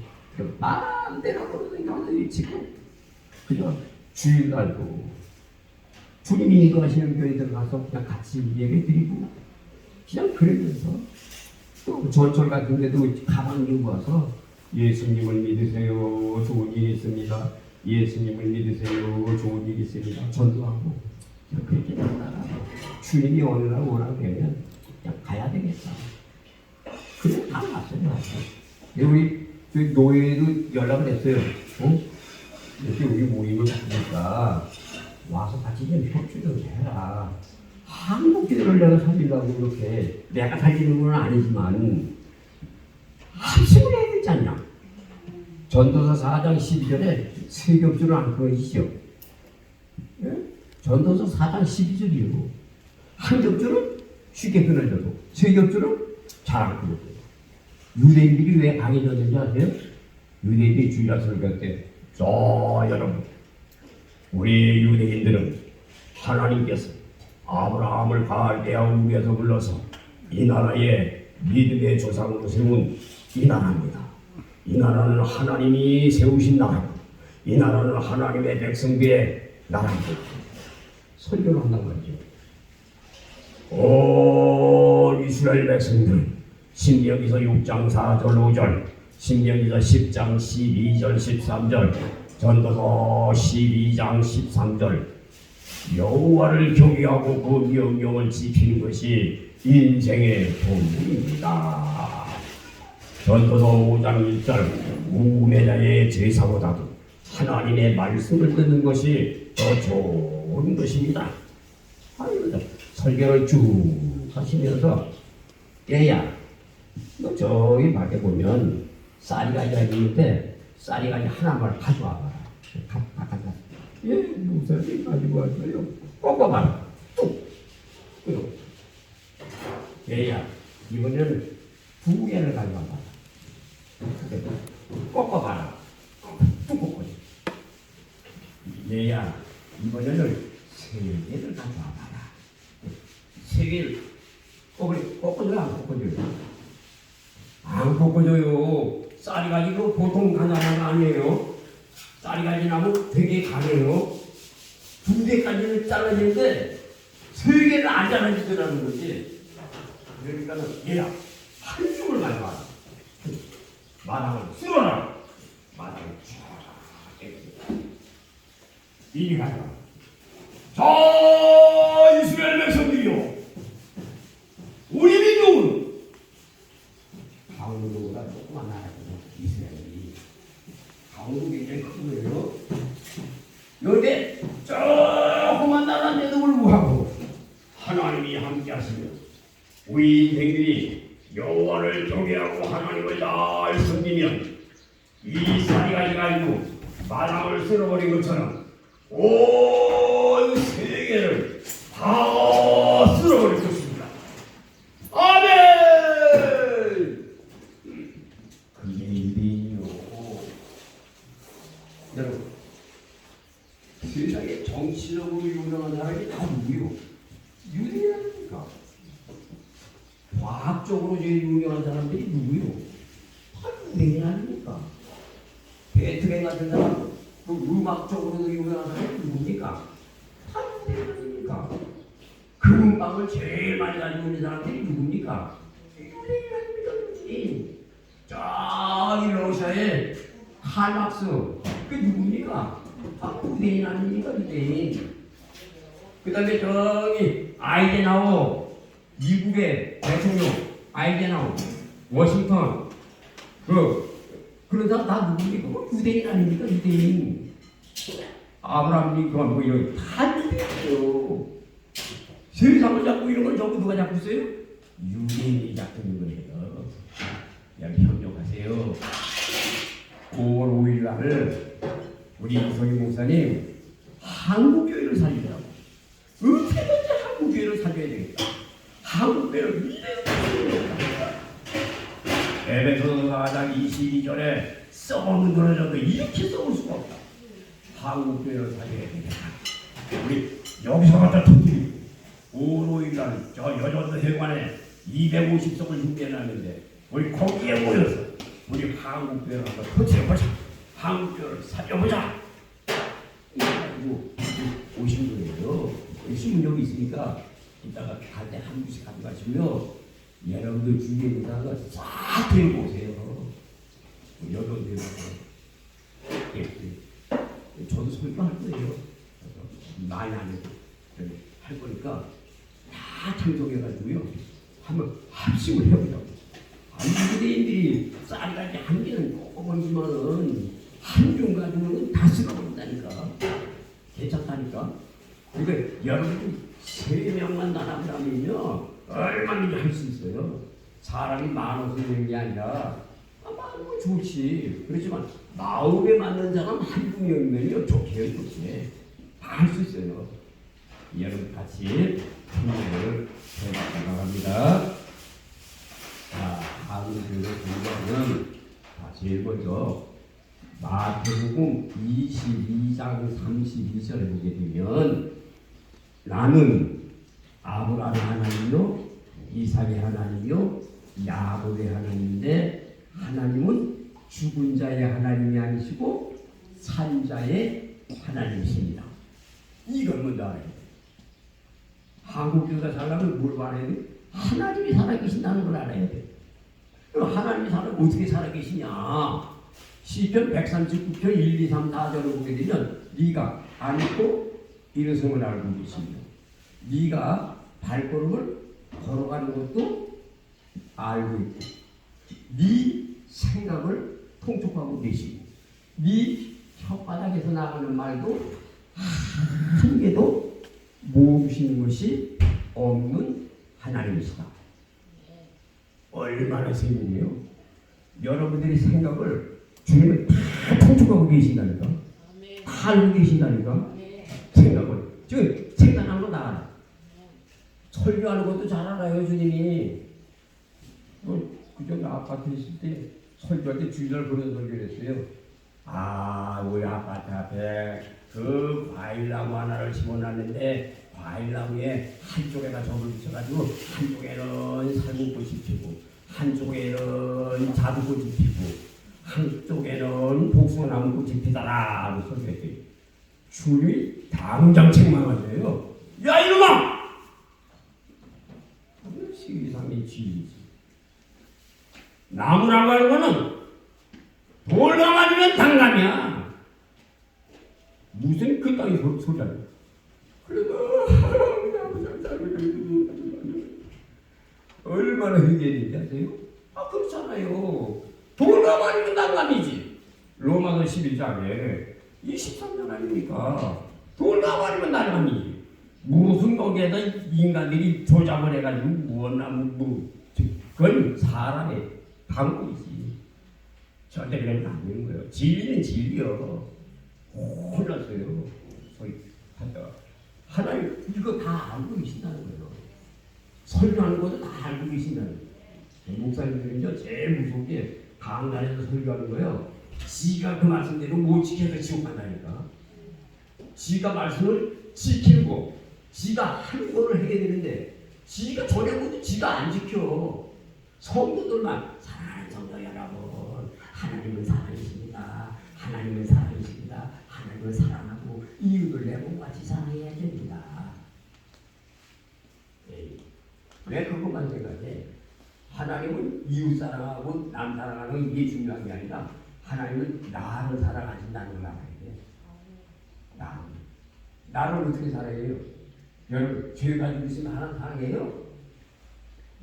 마음대로 그러니까 외치고 그저 주일날도 주님이 인도하시는 교회들 가서 그냥 같이 예배 드리고 그냥 그러면서 또 전철 같은 데도 가방 들고 와서 예수님을 믿으세요. 좋은 일이 있습니다. 예수님을 믿으세요. 좋은 일이 있습니다. 전도하고 그렇게 나가고 주님이 어느 날 원하면 그냥 가야 되겠다. 그래 다 왔어요. 우리 저희 노예도 연락을 했어요. 이렇게 우리 모임을 갖으니까 와서 같이 좀 협조 좀 해라. 한국 교회를 내가 살리려고 이렇게 내가 살리는 건 아니지만 합심을 해야 되지 않냐. 전도서 4장 12절에 세겹줄을 안 끊어지죠. 예? 전도서 4장 12절이요. 한 겹줄은 쉽게 끊어져도 세 겹줄은 잘 안 끊어져요. 유대인들이 왜 강해졌는지 아세요? 유대인들이 주일날 설교할 때 자 여러분 우리 유대인들은 하나님께서 아브라함을 갈대아 우에서 불러서 이 나라에 믿음의 조상으로 세운 이 나라입니다. 이 나라는 하나님이 세우신 나라고 이 나라는 하나님의 백성들의 나라입니다. 설교를 한단 말이죠. 오 이스라엘 백성들 신명기서 6장 4절 5절 신명기서 10장 12절 13절 전도서 12장 13절 여호와를 경외하고 그 명령을 지키는 것이 인생의 본분입니다. 전도서 5장 1절 우매자의 제사보다도 하나님의 말씀을 듣는 것이 더 좋은 것입니다. 설교를 쭉 하시면서 얘야 너 저기 밖에 보면 쌀이가지가 있는데 쌀이가지 하나만 가져와봐라. 바깥에 예 목사님 가지고 왔어요. 꺾어봐라. 뚝 얘야 이번에는 2개를 가져와봐라. 꺾어봐라. 뚝 꺾어줘. 얘야 이번에는 3개를 가져와봐라. 3개를 꺾어줘요 안 꺾어줘요? 안 꺾어줘요. 쌀이 가지고 보통 가난한 거 아니에요. 쌀이 가지 나면 되게 강해요. 2개까지는 잘라지는데 3개는 안 잘라지더라는 거지. 그러니까는 얘야 한 줌을 가져와라. 마당을 쓸어라. 마당을 쫙 이리 가져와. 자 이스라엘 백성들이요 우리 민족은 강원도보다 조그만 나라거든요. 이스라엘이 강원도 굉장히 큰 거예요. 여기 조그만 나라인데도 불구하고 하나님이 함께 하시며 우리 인생들이 여호와를 경외하고 하나님을 잘 섬기면 이 쌀이가지 가지고 마당을 쓸어버린 것처럼 온 세계를 다 쓸어버릴 것입니다. 아멘! 그게 일이요. 여러분, 세상에 정치적으로 유명한 사람이 다 누구요? 유대인입니까? 과학적으로 제일 유명한 사람들이 누구요? 다 유대인 아닙니까? 베트겐 같은 사람, 그 음악적으로도 유명한 사람이 누굽니까? 다 유대인 아닙니까? 금방을 제일 많이 가지고 있는 사람들이 누굽니까? 유대인 아닙니까? 유대인. 저기 러시아의 칼막스, 그 누굽니까? 다 유대인 아닙니까? 유대인. 그 다음에 저기 아이젠하워, 미국의 대통령 아이젠하워, 워싱턴, 그런 사람 다 누굽니까? 유대인 아닙니까? 유대인. 아브라함 링컨 뭐 이런 다 유대인이에요. 세상을 잡고 이런 걸 전부 누가 잡고 있어요? 유대인이 잡고 있는 거예요. 여기 협력하세요. 5월 5일 날 우리 이성희 목사님 한국교회를 살리라고. 어떻게든지 한국교회를 살려야 되겠다. 한국교회를 미래로 살려야 에베소서 4장 22절에 썩은 노래라도 이렇게 썩을 수가 없다. 한국교회를 살려야 되겠다. 우리 여기서 갖다 터뜨리고 5일날 저 여전도 회관에 250석을 준비해놨는데 우리 거기에 모여서 우리 한국교회를 한번 터뜨려보자. 한국교회를 살려보자. 이래가지고 오신 거예요. 신문 여기 있으니까 이따가 갈 때 한 분씩 가져가시고요. 여러분들 주위에 있는 사람을 싹 데리고 오세요. 여러분 데리고 오세요. 저도 설교할 거예요. 많이 안 해도 할 거니까 다 참석해가지고요. 한번 합식을 해보자고. 아니 유대인들이 쌀까지 한 개는 먹어버리지만은 한 종 가지고는 다 쓸어버린다니까. 괜찮다니까. 그러니까 여러분이 3명만 나눠보라면요 얼마든지 할 수 있어요. 사람이 많아서 되는 게 아니라 많으면 좋지. 그렇지만 마음에 맞는 사람 한두 명이면요 좋게 좋게 다 할 수 있어요. 여러분 같이 공부를 해보도록 합니다. 자, 한국교회 공부하면 제일 먼저 마태복음 22장 32절에 보게 되면 나는 아브라함의 하나님이요 이삭의 하나님이요 야곱의 하나님인데 하나님은 죽은 자의 하나님이 아니시고 산 자의 하나님이십니다. 이걸 먼저 알아야 돼. 한국교회가 살려면 뭘 알아야 돼? 하나님이 살아계신다는 걸 알아야 돼. 그럼 하나님이 어떻게 살아계시냐? 시편 139편 1, 2, 3, 4절을 보게 되면 네가 안고 일어섬을 알고 계시며 네가 발걸음을 걸어가는 것도 알고 있고 네 생각을 통촉하고 계시고 네 혓바닥에서 나가는 말도 한 개도 모으시는 것이 없는 하나님이시다. 얼마나 재밌네요. 여러분들이 생각을 주님은 다 통촉하고 계신다니까. 다 알고 계신다니까. 생각을. 지금 생각하는 거 다 알아. 설교하는 것도 잘 알아요, 주님이. 그전 아파트에 있을 때 설교할 때 주일날 그런 설교를 했어요. 우리 아파트 앞에 그 과일나무 하나를 심어놨는데 과일나무에 한쪽에다 접을 붙여가지고 한쪽에는 살구꽃이 피고 한쪽에는 자두꽃이 피고 한쪽에는 복숭아나무 꽃이 피더라 하고 설교했더니 주님이 당장 책망하세요. 야 이놈아! 시기상의 지이지. 나무라고 하는 거는 돌가 맞으면 당감이야. 무슨 그따위 소리야. 그래도 얼마나 회개했는지 아세요? 그렇잖아요. 돌가 맞으면 당감이지. 로마서 11장에 23년 아닙니까? 돌가 맞으면 당감이지. 무슨 거기에다 인간들이 조작을 해가지고 무엇나무 그건 사람의 방법이지. 절대 그러면 안 되는 거예요. 진리는 진리요. 혼났어요. 하나님 이거 다 알고 계신다는 거예요. 설교하는 것도 다 알고 계신다는 거예요. 목사님들은요 제일 무서운 게 강단에서 설교하는 거예요. 지가 그 말씀대로 못 지켜서 지옥 간다니까. 지가 말씀을 지키고 지가 한 거를 해야 되는데 지가 전에 것도 지가 안 지켜. 성도들만 사랑하는 성도 여러분, 하나님은 사랑이십니다. 하나님은 사랑이십니다. 하나님은 사랑하고 이웃을 내 몸같이 사랑해야 됩니다. 왜 그것만 생각해? 하나님은 이웃 사랑하고 남 사랑하는 게 중요한 게 아니라 하나님은 나를 사랑하신다는 걸 알아야 돼. 나를 어떻게 사랑해요? 여러분 죄 가지고 있으면 하나님 사랑해요?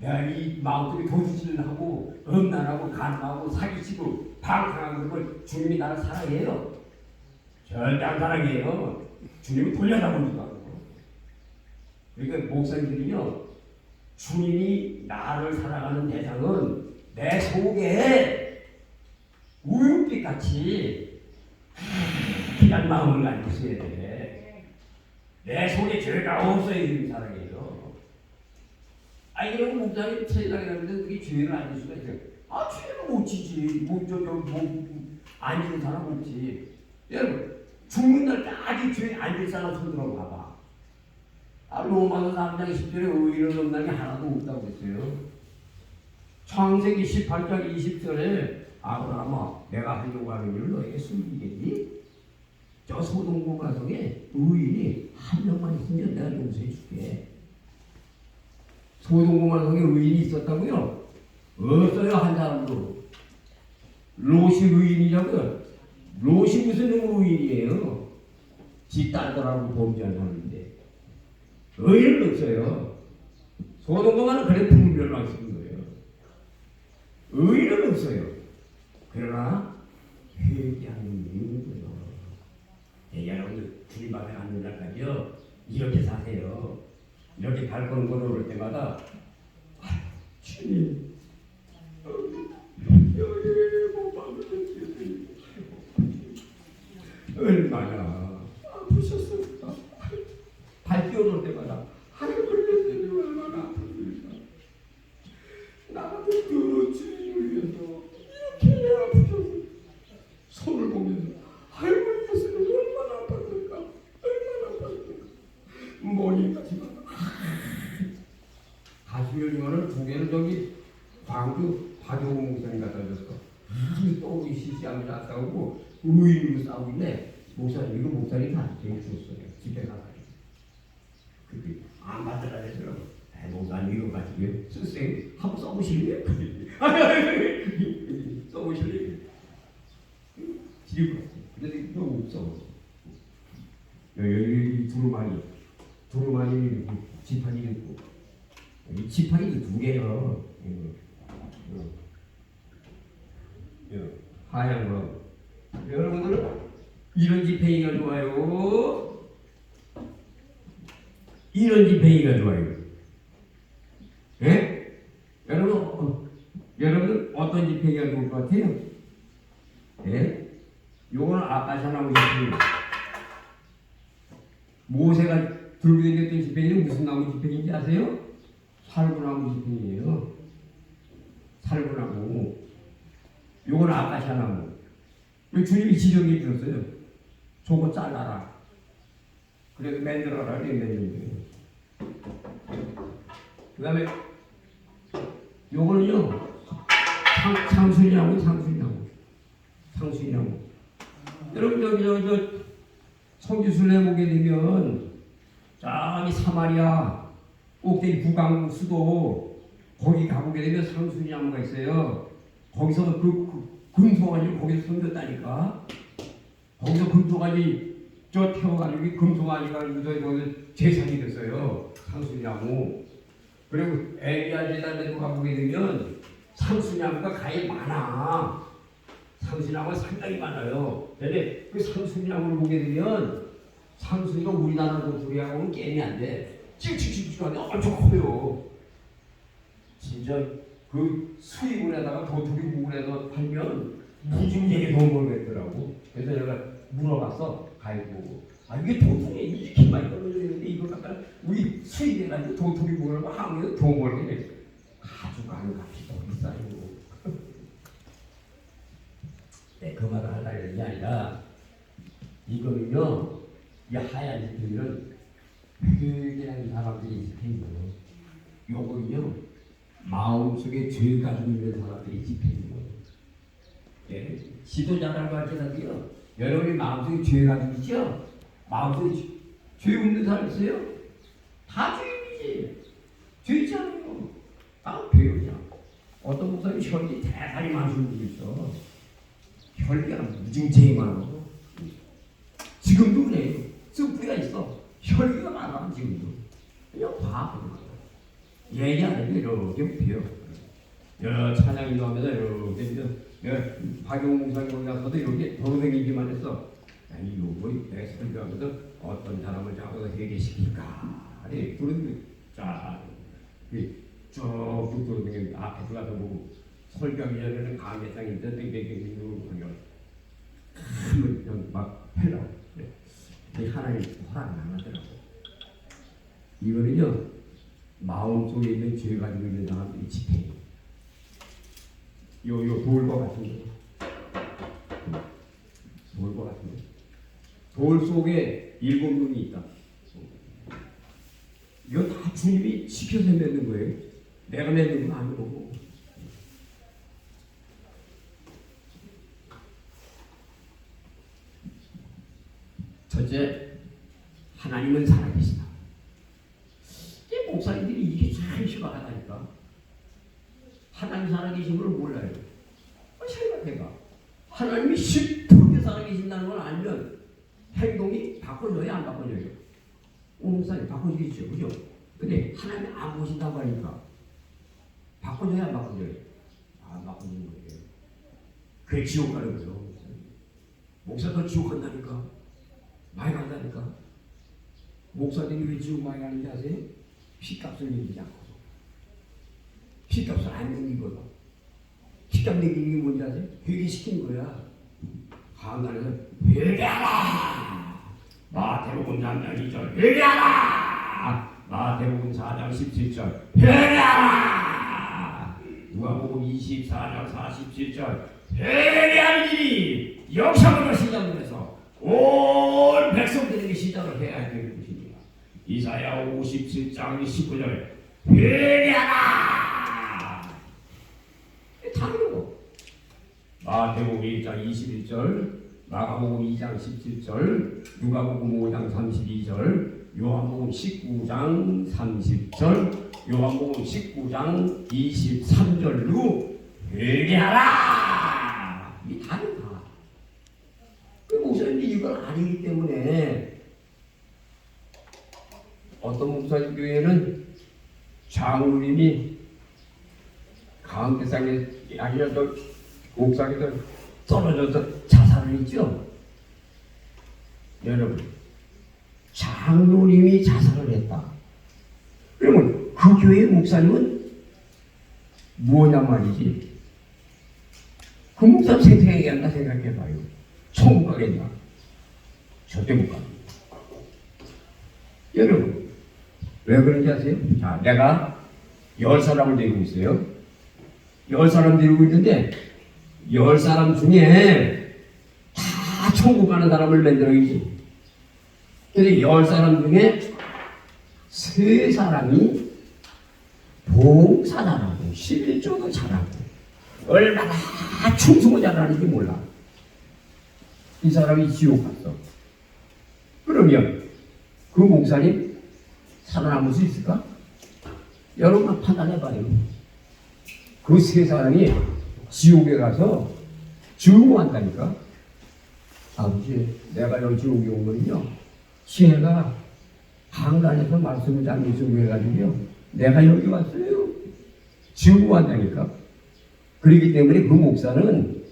내가 이 마음속에 도둑질을 하고 음란하고 간음하고 사기치고 방탕하고 그러면 주님이 나를 사랑해요? 절대 안 사랑해요. 주님이 돌려다보니까. 그러니까 목사님들이요 주님이 나를 사랑하는 대상은 내 속에 우윳빛같이 귀한 마음을 가지고 있어야 돼. 내 손에 죄가 없어야 되는 사랑이에요. 아니 이런 목사님 세상이라는데 그게 죄를 안 질 수가 있어요. 아 죄를 못 지지. 안 지는 사람 없지. 여러분 죽는 날까지 죄 안 질 사람 손 들어봐봐. 아 로마서 3장 10절에 의인은 없는 게 하나도 없다고 했어요. 창세기 18장 20절에 아브라함아 내가 하려고 하는 일을 너에게 숨기겠니? 저 소돔 고모라성에 의인이 한 명만 있으면 내가 용서해 줄게. 소돔 고모라성에 의인이 있었다고요? 없어요. 한 사람도. 롯이 의인이라고요? 롯이 무슨 의인이에요? 지 딸들하고 범죄한 사람인데 의인은 없어요. 소돔 고모는 그래 분별만 쓰는 거예요. 의인은 없어요. 그러나 회개하는 이유는 거예요. 여러분들 주님 앞에 앉는 날까지요 이렇게 사세요. 이렇게 발걸음 걸어올 때마다 주님 얼마나 아프셨을까. 발 뛰어올 때마다 하나님 얼마나 아프실까. 나 같은 그 주님을 위해서 이렇게 아프셨을까. 손을 보면서 아이고 예수님 얼마나 아팠을까. 얼마나 아팠을까. 머리까지만 가수연이면은 두 개를 저기 광주 박용호 목사님 갖다 줬어. 또 우리 시시하면서 싸우고 의인으로 싸우고 있네. 목사님 이거 목사님 가르쳐 줬어요. 집에 가서 그때 안 받으라 그러더라고. 목사님 이거 가지고 쓰세요. 한번 써보실래요? 써보실래요? 지금 근데 너무 없어. 여기 두루마리 지팡이 있고 이 지팡이도 두 개요. 하얀 거. 여러분들은 이런 지팡이가 좋아요. 이런 지팡이가 좋아요. 예? 여러분 어떤 지팡이가 좋을 것 같아요? 예? 요거는 아까샤나무 지팡이. 모세가 들고 다녔던 지팡이는 무슨 나무 지팡이인지 아세요? 살구나무 지팡이에요. 살구나무. 요거는 아까샤나무. 요 주님이 지정해 주셨어요. 저거 잘라라. 그래서 만들어라. 이랬는데. 그 다음에 요거는요. 상수리나무. 여러분 저 성지순례 보게 되면 저기 사마리아 꼭대기 북강 수도 거기 가보게 되면 상수리나무가 있어요. 거기서 그 금송아지를 거기서 숨겼다니까. 거기서 금송아지 저 태워가지고 금송아지가 거기서 재산이 됐어요. 상수리나무. 그리고 엘리야 제단에도 가보게 되면 상수리나무가 가히 많아. 상수리나무가 상당히 많아요. 근데 그 상수리나무를 보게 되면 상수리가 우리나라 도토리하고는 게임이 안 돼. 찌직찌직하는데 엄청 커요. 진짜 그 수입을에다가 도토리 무을에서 팔면 무지무지하게 돈 벌겠더라고. 그래서 내가 물어봤어. 가이드 아 이게 도토리에 이렇게 많이 떨어지는데 이걸 갖다 우리 수입해가지고 도토리 무을 하면 돈 벌게 가져가는 값이 더 비싸요. 네, 그 말을 하려는 게 아니라 이거는요, 이 하얀 지팡이는 회개하는 사람들이 지팡이고요. 요거는요, 마음속에 죄 가지고 있는 사람들이 지팡이고요. 예, 지도자라고 할지라도요, 여러분이 마음속에 죄 가지고 있죠? 마음속에 죄 없는 사람 있어요? 다 죄인이지. 죄 있잖아요. 다 죄인이야. 어떤 목사님이 혈기 대단히 많으신 분이 있어. 혈기가 무증쟁이 많아. 지금도 그래. 쑥뿌리가 있어. 혈기가 많아 지금도. 그냥 봐. 얘기 안 해도 이렇게 피어. 여러 찬양이 나오면서 이렇게 내가 박용호 목사님 거기 가서도 이렇게 돌아다니기만 했어. 아니 요거 내가 설교하면서 어떤 사람을 잡아서 회개시킬까. 아니 그런 자, 쭉 돌아다니는 앞에 들어가서 보고 설교하기 전에는 강의장이 있는데 땡땡땡 그냥 막 하려고. 근데 하나님 허락을 안 하더라고. 이거는요, 마음속에 있는 죄 가지고 있는 사람들이 집행이에요. 요 돌과 같은 거. 돌과 같은 거. 돌 속에 7눈이 있다. 이거 다 주님이 시켜서 맺는 거예요. 내가 맺는 건 아니고. 첫째, 하나님은 살아계시다. 이 목사님들이 이게 참 심각하다니까. 하나님 살아계신 걸 몰라요. 생각해봐. 하나님이 10% 살아계신다는 걸 알면 행동이 바꿔줘야 안 바꿔줘요? 목사님 바꿔주겠죠, 그죠? 근데 하나님이 안 보신다고 하니까 바꿔줘야 안 바꿔줘요? 안 바꿔주는 거예요. 그게 지옥 가는 거죠. 목사가 지옥 간다니까. 많이 간다니까. 목사들이 왜 지옥 많이 가는지 아세요? 피값을 내리지 않고. 피값을 안 내리거든. 피값 내리는 게 뭔지 아세요? 회개시키는 거야. 강단에서 회개하라! 마태복음 3장 2절 회개하라! 마태복음 4장 17절 회개하라! 누가복음 24장 47절 회개하리니 역사부터 시작해서 온 백성들에게 시작을 해야 되는 것입니다. 이사야 57장 19절에 회개하라! 다르고 마태복음 1장 21절 마가복음 2장 17절 누가복음 5장 32절 요한복음 19장 30절 요한복음 19장 23절로 회개하라! 이 다르다. 그 목사님이 이걸 아니기 때문에 어떤 목사님 교회는 장로님이 가운데상에 아니라도 옥상에서 떨어져서 자살을 했죠. 여러분, 장로님이 자살을 했다. 그러면 그 교회의 목사님은 뭐냐 말이지? 그 목사님 생생하겠나 생각해봐요. 천국 가겠나? 절대 못 갑니다. 여러분, 왜 그런지 아세요? 자, 내가 10사람을 데리고 있어요. 10사람 데리고 있는데 10사람 중에 다 천국 가는 사람을 만들어야지. 근데 10사람 중에 3사람이 봉사 잘하고 11조도 잘하고 얼마나 충성을 잘하는지 몰라. 이 사람이 지옥 갔어. 그러면 그 목사님 살아남을 수 있을까? 여러분 판단해봐요. 그 3사람이 지옥에 가서 증오한다니까. 아버지, 내가 여기 지옥에 온 거는요, 지혜가 강단에서 말씀을 잘못 증오해가지고요, 내가 여기 왔어요. 증오한다니까. 그렇기 때문에 그 목사는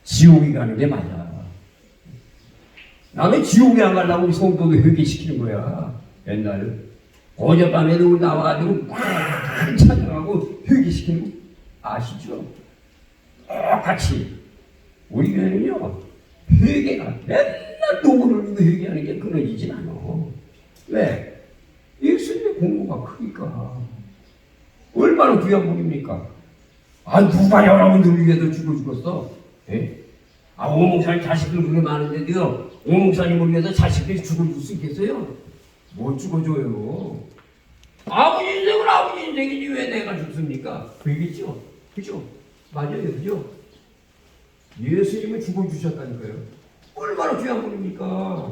지옥에 가는 게 맞아. 나는 지옥에 안 가려고 성도도 회개시키는 거야. 옛날 어젯밤에도 나와가지고 막 찬양하고 회개시키는 거 아시죠? 똑같이 우리 교회는요, 회개가 맨날 노고를 누고 회개하는 게 끊어지진 않아. 왜? 예수님의 공로가 크니까. 얼마나 귀한 분입니까? 아, 누가 여러분들 위해서 죽었어? 예? 아, 오 목사님 자식들 그렇게 많은데도요, 오 목사님을 위해서 자식들이 죽을 수 있겠어요? 못 죽어줘요. 아버지 인생은 아버지 인생이지 왜 내가 죽습니까? 그러겠죠? 그죠? 맞아요, 그죠? 예수님은 죽어주셨다니까요. 얼마나 귀한 분입니까?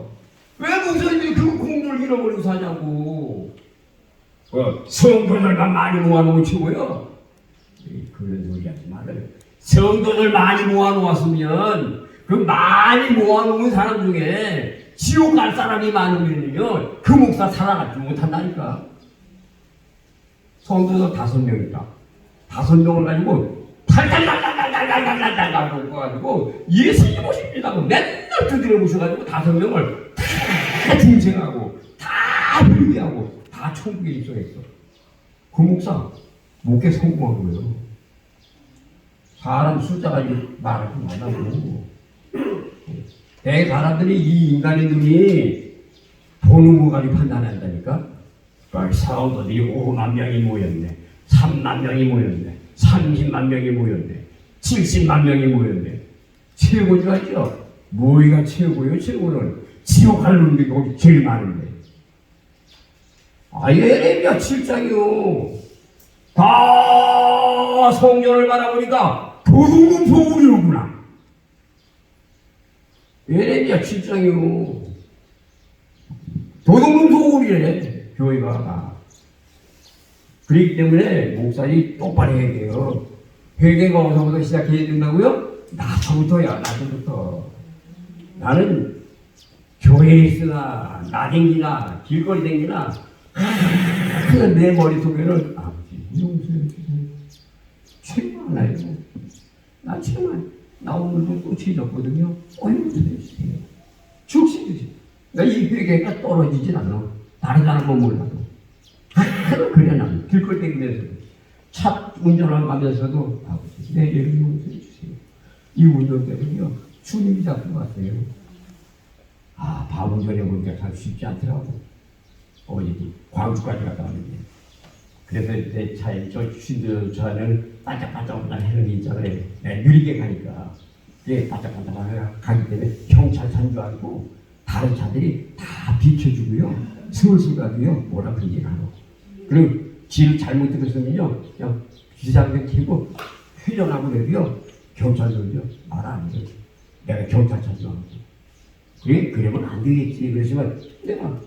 왜 목사님이 그 공로를 잃어버리고 사냐고. 성도들만 많이 모아놓으면 최고요. 그런 소리 하지 말아요. 성도들 많이 모아놓았으면 그 많이 모아놓은 사람 중에 지옥 갈 사람이 많으면요, 그 목사 살아가지 못한다니까. 성도들 5명 있다. 5명을 가지고 탈탈탈탈탈탈탈탈탈 가지고 예수님 오십니다고 맨날 두드려 보셔가지고 5명을 다 중생하고 다 회개하고 다 천국에 입성했어. 그 목사 목회 성공한 거예요. 사람 숫자 가지고 말하지 말라고. 내 사람들이 이 인간의 눈이 보는 거 가지고 판단한다니까. 사원들이 5만 명이 모였네. 3만 명이 모였네. 30만 명이 모였네. 70만 명이 모였네. 최고지 같죠? 뭐가 최고요? 최고는 지옥 갈 놈들이 거기 제일 많은데. 예레미야 7장이요. 다 성전을 바라보니까 도둑놈 소울이로구나. 예레미야 7장이요. 도둑놈 소울이래, 교회가. 그렇기 때문에 목사님 똑바로 해야 돼요. 회개가 어디서부터 시작해야 된다고요? 나서부터야, 나서부터. 나는 교회에 있으나, 나댕기나, 길거리 댕기나, 내 머릿속에는 아버지, 용서해 주세요. 죄가 많아요. 나 정말, 나 오늘도 또 죄졌거든요. 용서해 주세요. 죽시듯이. 이 회개가 떨어지진 않아. 다른 사람은 몰라도. 그래, 나는 길거리 댕기면서. 차 운전을 가면서도 아버지, 내 죄를 용서해 주세요. 이 운전대는요, 주님이 잡고 갔어요. 밤운전해 보니까 참 쉽지 않더라고. 어디 광주까지 갔다 왔는데. 그래서 내 차에 저 차는 반짝반짝 해는 있잖아요. 느리게 가니까. 그게 반짝반짝 가기 때문에 경찰차인 줄 알고 다른 차들이 다 비켜주고요. 슬슬 가도요, 뭐라 그러진 않아. 그리고 길 잘못 들었으면요, 그냥 비상등 켜고 회전하고 내도요, 경찰들은요, 말 안 해요. 내가 경찰차인 줄 알고. 그러면 안 되겠지. 그러지만 내가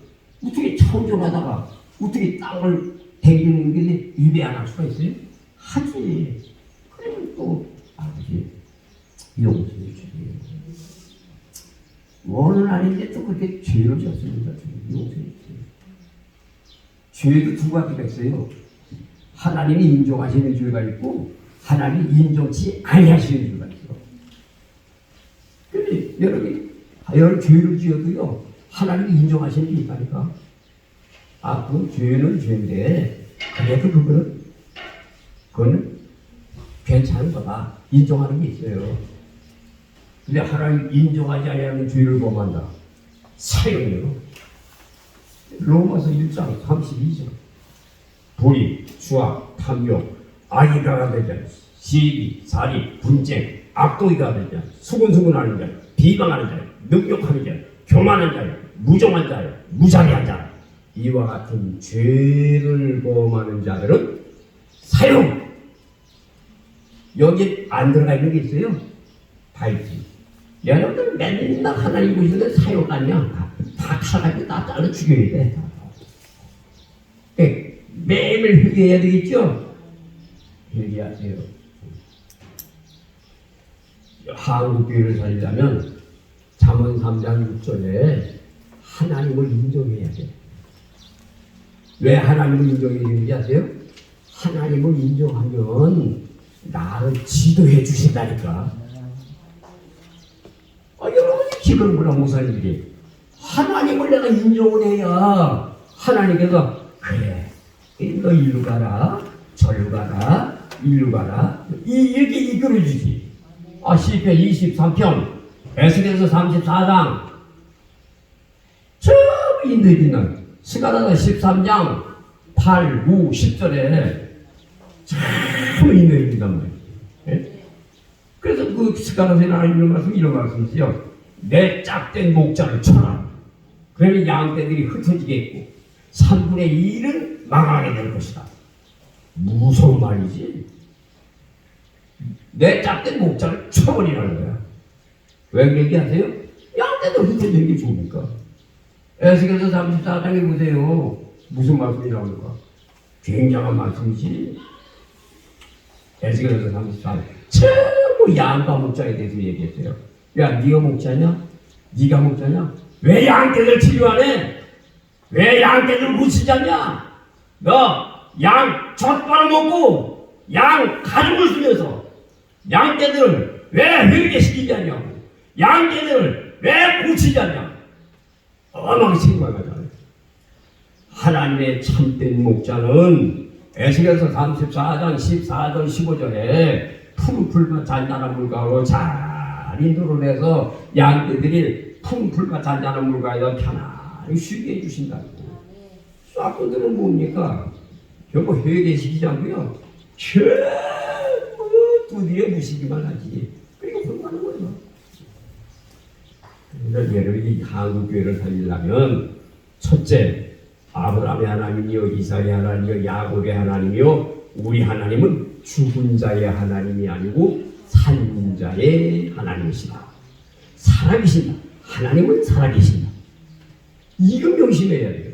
어떻게 차 운전하다가 어떻게 땅을 댕기는 게 입에 안 할 수가 있어요? 하지. 그러면 또 아버지 용서해 주세요. 원은 아닌데 또 그렇게 죄를 졌습니다. 용서해 주세요. 죄도 두 가지가 있어요. 하나님이 인정하시는 죄가 있고 하나님이 인정치 아니하시는 죄가 있어. 근데 여러분 죄를 지어도요, 하나님이 인정하시는 게 있다니까. 그 죄는 죄인데, 그래도 그거는 괜찮은 거다. 인정하는 게 있어요. 근데 하나님 인정하지 아니하는 죄를 범한다. 사형이요. 로마서 1장 32절. 불의, 수학, 탐욕, 악의가 되지 않아. 시비, 살이, 분쟁, 악도이가 되지 않아. 수군수군하는 자, 비방하는 자, 능욕하는 자, 교만한 자, 무정한 자, 무자비한 자, 이와 같은 죄를 범하는 자들은 사형. 여기 안 들어가 있는 게 있어요. 다 있지. 여러분들 맨날 하나님 보시는데 사형 아니야. 다 칼가지고 다 잘라 죽여야 돼. 매일 회개해야 되겠죠? 회개하세요. 한국교회를 살려면 잠언 3장 6절에 하나님을 인정해야 돼. 왜 하나님을 인정해야 되는지 아세요? 하나님을 인정하면 나를 지도해 주신다니까. 여러분이 기도를 보라, 목사님들이. 하나님을 내가 인정을 해야 하나님께서 그래, 너 일로 가라, 저리로 가라, 일로 가라, 이렇게 이끌어주지. 시편 23편, 에스겔서 34장, 저 인도에는 스가랴서 13장 8, 9, 10절에 참 인도입니단 말이에요. 그래서 그 스가랴서에 나오는 이런 말씀이지요. 내 짝된 목자를 쳐라. 그러면 양떼들이 흩어지겠고 3분의 1은 망하게 될 것이다. 무서운 말이지. 내 짝된 목자를 쳐버리라는 거야. 왜 얘기하세요? 양떼들 흩어지는 게 좋으니까. 에스겔서 34장에 보세요. 무슨 말씀이 나오는가? 굉장한 말씀이지. 에스겔서 34장. 전부 양과 목자에 대해서 얘기했어요. 야, 네가 목자냐? 네가 목자냐? 왜 양떼들 치료 안 해? 왜 양떼들 무시자냐? 너 양 젖바로 먹고 양 가죽을 쓰면서 양떼들을 왜 회개시키지 않냐고. 양떼들을 왜 고치지 않냐고. 어마어마하게 생각하잖아요. 하나님의 참된 목자는 에스겔서 34장 14절 15절에 푸른 풀과 잔잔한 물가로 잘 인도를 해서 양떼들이 푸른 풀과 잔잔한 물가에서 편안히 쉬게 해주신다고. 사건들은 뭡니까? 결국 회개시키자고요. 전부 두드려 부시기만 하지. 그리고 홀가는 거예요. 그래서 여러분이 한국교회를 살리려면 첫째, 아브라함의 하나님이요, 이삭의 하나님이요, 야곱의 하나님이요, 우리 하나님은 죽은 자의 하나님이 아니고 산 자의 하나님이시다. 살아계신다. 하나님은 살아계신다. 이거 명심해야 돼요.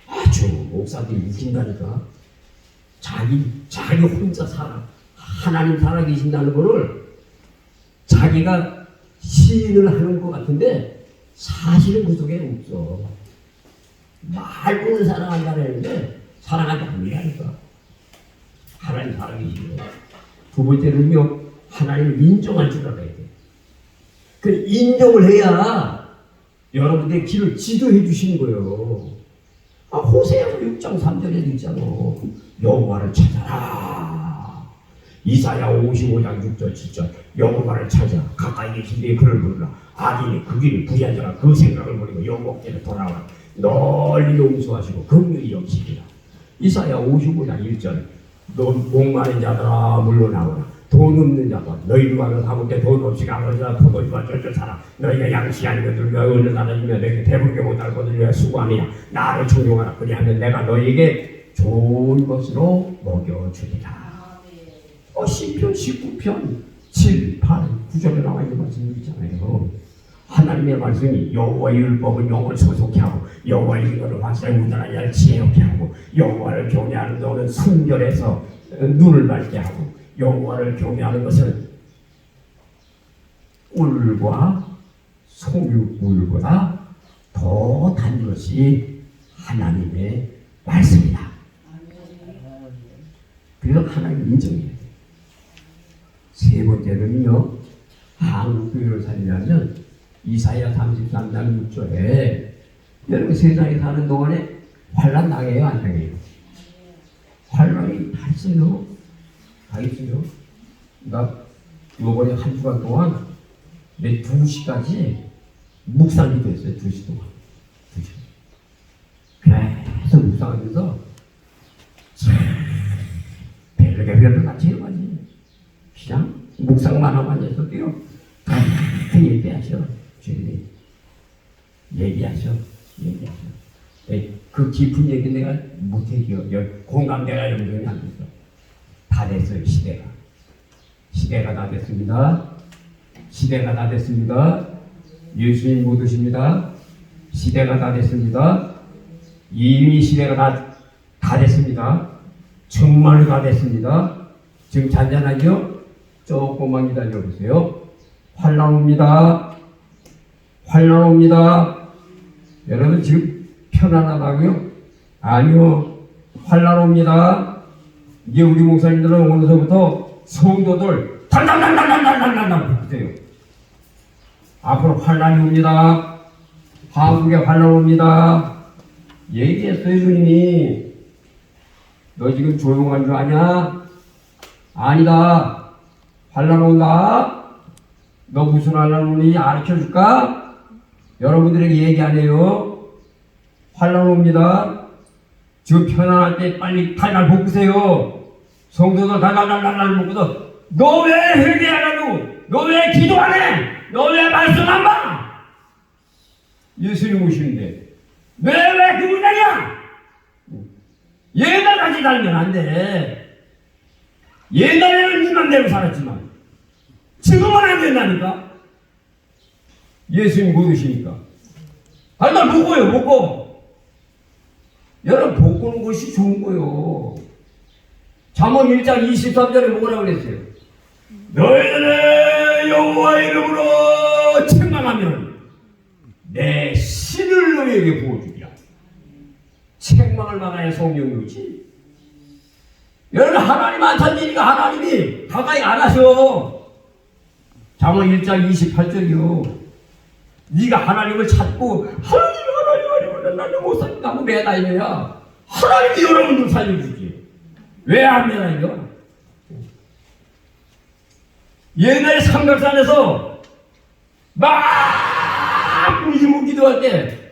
아주 목사들이 웃긴다니까. 자기 혼자 살아. 하나님 살아계신다는 거를 자기가 시인을 하는 것 같은데 사실은 그 속에 없어. 말고는 사랑한다는데 사랑하지 않는다니까. 하나님 살아계시고. 두 번째는요, 하나님을 인정할 줄 알아야 돼. 그 인정을 해야 여러분들의 길을 지도해 주시는 거예요. 호세아서 6장 3절에도 있잖아. 여호와를 찾아라. 이사야 55장 6절 7절 여호와를 찾아 가까이 계신 데 그를 부르라. 악인이 그 길을 부리한 자가 그 생각을 버리고 여호와께로 돌아오라. 널리 용서하시고 긍휼히 여기시리라. 이사야 55장 1절 너 목마른 자들아 물러나오라. 돈 없는 자들 너희를 와서 사먹게 돈 없이 가버리자 포도주와 쫄쫄 사라. 너희가 양식이 아닌 것들을 위하여 어느 나라이며 너희가 배부르게 못할 것들을 위하여 수고하느냐. 나를 존경하라. 그리하면 내가 너희에게 좋은 것으로 먹여주리라. 시편 19편 7, 8, 9절에 나와 있는 말씀이 있잖아요. 하나님의 말씀이 여호와의 율법은 영을 소속해 하고 여호와의 인거를 확실히 운전하는 자를 지혜롭게 하고 여호와를 경외하는 너는 순결해서 눈을 밝게 하고 여호와를 경외하는 것은 꿀과 송유꿀보다 더 단 것이 하나님의 말씀이다. 그래서 하나님 인정해야 돼요. 세 번째는요, 한국교회를 살리려면 이사야 33장 6절에 여러분 세상에 사는 동안에 환난 당해요, 안 당해요? 환난이 다 있어요. 다 있어요. 나 요번에 한 주간 동안 내 2시까지 묵상기도 했어요. 2시 동안. 2시. 계속 묵상하면서 별로 같이 해가지. 그냥 묵상만 하고 앉았을게요. 다 얘기하셔. 주님이 얘기하셔. 그 깊은 얘기 내가 못해요. 공감대가 연결이 안 됐어. 다 됐어요. 시대가 다 됐습니다. 시대가 다 됐습니다. 예수님 못 오십니다. 시대가 다 됐습니다. 이미 시대가 다 됐습니다. 정말 다 됐습니다. 지금 잔잔하죠? 조금만 기다려보세요. 환난 옵니다. 여러분 지금 편안하다고요? 아니요. 환난 옵니다. 이제 우리 목사님들은 오늘서부터 성도들 달달달달달달달달 보세요. 앞으로 환난이 옵니다. 한국에 환난 옵니다. 얘기했어요. 주님이 너 지금 조용한 줄 아냐? 아니다. 환난 온다. 너 무슨 환난 오니 가르쳐줄까? 여러분들에게 얘기 안 해요. 환난 옵니다. 지금 편안할 때 빨리 달달 볶으세요. 성도들 달달달달 볶고서 너 왜 회개 안 하고? 너 왜 기도 안 해? 너 왜 말씀 안 봐? 예수님 오시는데 왜 그분이냐? 옛날까지 달면 안 돼. 옛날에는 이만 대로 살았지만 지금은 안 된다니까. 예수님 못 오시니까 달달 볶아요. 볶고 여러분 볶는 것이 좋은 거요. 잠언 1장 23절에 뭐라고 그랬어요? 너희들의 여호와 이름으로 책망하면 내 신을 너희에게 부어주리라. 책망을 막아야 성령이 오지. 여러분 하나님 안 찾으니까 하나님이 가까이 안 하셔. 잠언 1장 28절이요. 네가 하나님을 찾고 하나님 나는 못 살린다 하고 매달려야 하나님이 여러분들 살려주지. 왜 안 매달려? 옛날에 삼각산에서 막 부르짖고 기도할 때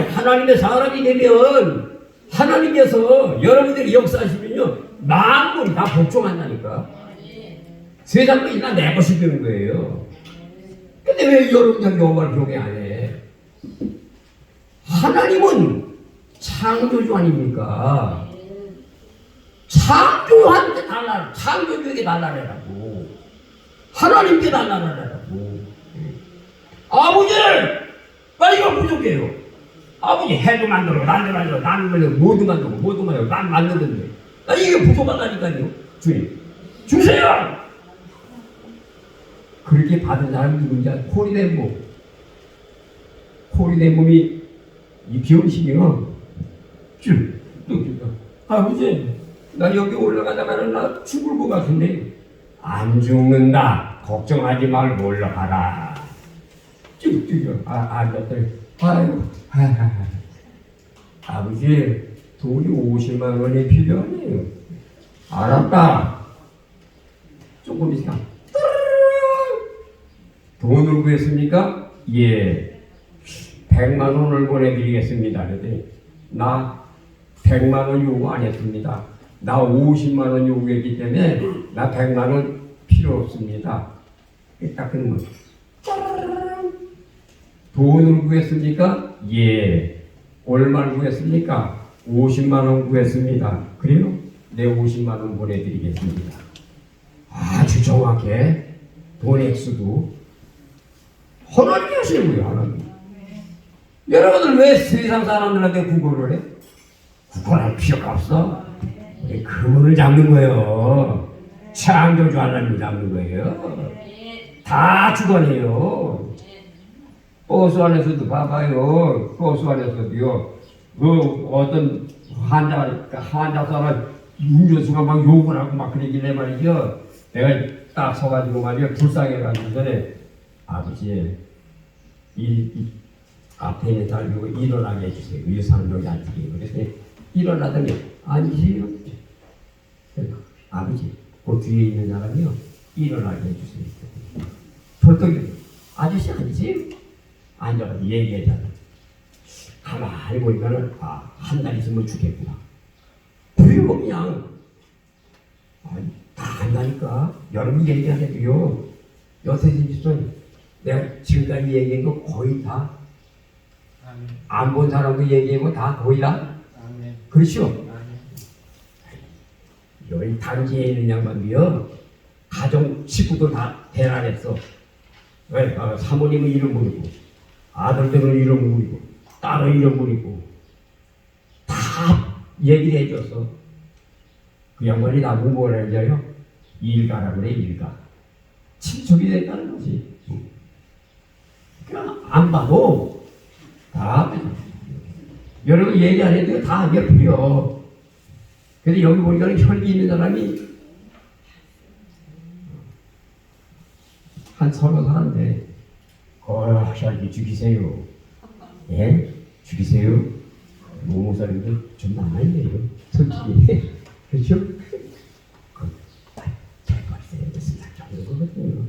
여러분들이 하나님의 사람이 되면 하나님께서 여러분들이 역사하시면요 만물이 다 복종한다니까. 세상이 다 내 것이 되는 거예요. 근데 왜 여러분들 여호와를 경외 안 해? 하나님은 창조주 아닙니까? 창조한테 달라, 창조주에게 달라라고. 하나님께 달라라고. 아버지! 나 이거 부족해요. 아버지 해도 만들어, 날도 만들어, 나는 만들어, 모두 만들어, 난 만드는데. 나 이게 부족하다니까요. 주님. 주세요! 그렇게 받은 사람이 누군지 코리덴몸. 코리덴몸이 이 병신이요. 아버지, 나 여기 올라가다가는 나 죽을 것 같은데. 안 죽는다. 걱정하지 말고 올라가라. 앉았더니, 아유, 아버지, 돈이 50만 원이 필요하네요. 알았다. 조금 있으면, 돈을 구했습니까? 예. 100만 원을 보내드리겠습니다. 그랬더니, 나 100만 원 요구 안 했습니다. 나 50만 원 요구했기 때문에, 나 100만 원 필요 없습니다. 딱 그런 거. 돈을 구했습니까? 예. 얼마를 구했습니까? 50만 원 구했습니다. 그래요? 내 50만 원 보내드리겠습니다. 아주 정확해. 돈 액수도 하나님이 하시는 거예요. 하나님. 여러분들 왜 세상 사람들한테 구걸을 해? 구걸할 필요가 없어. 그분을 잡는 거예요. 창조주 하나님을 잡는 거예요. 다 주관해요. 버스 안에서도 봐봐요. 버스 안에서도요. 어떤 환자 사람 운전수가 막 욕을 하고 막 그러길래 말이죠. 내가 딱 서가지고 말이야 불쌍해가지고 전에 아버지 이 앞에 있는 사람 이거 일어나게 해주세요. 이 사람 여기 앉히게. 그래서 일어나더니 앉으세요. 아버지 그 뒤에 있는 사람이요 일어나게 해주세요. 벌떡 아저씨 앉으세요. 앉아가지고 얘기하잖아. 가만히 보니까는 한 달 있으면 죽겠구나. 그리고 그냥 다 안다니까. 여러분 얘기하세요. 여태진 집은 내가 지금까지 얘기한 거 거의 다 안 본 사람도 얘기하면 다 거의 다 그렇죠? 여기 단지에 있는 양반도요 가정 식구도 다 대란했어. 왜? 사모님은 이름 모르고 아들들은 이름 모르고 딸은 이름 모르고 다 얘기를 해줬어. 그 양반이 나보고 뭐라 했냐요? 일가라 그래. 일가 친척이 됐다는 거지. 그냥 안 봐도 다 여러분 얘기 안 해도 다 알게 풀려. 근데 여기 보니까 혈기 있는 사람이 한 30살인데 혈기 죽이세요. 예? 죽이세요. 노무사님들 좀 남아있네요. 솔직히. 그렇죠? 잘 봤어요. 그래서 딱 좋은 거거든요.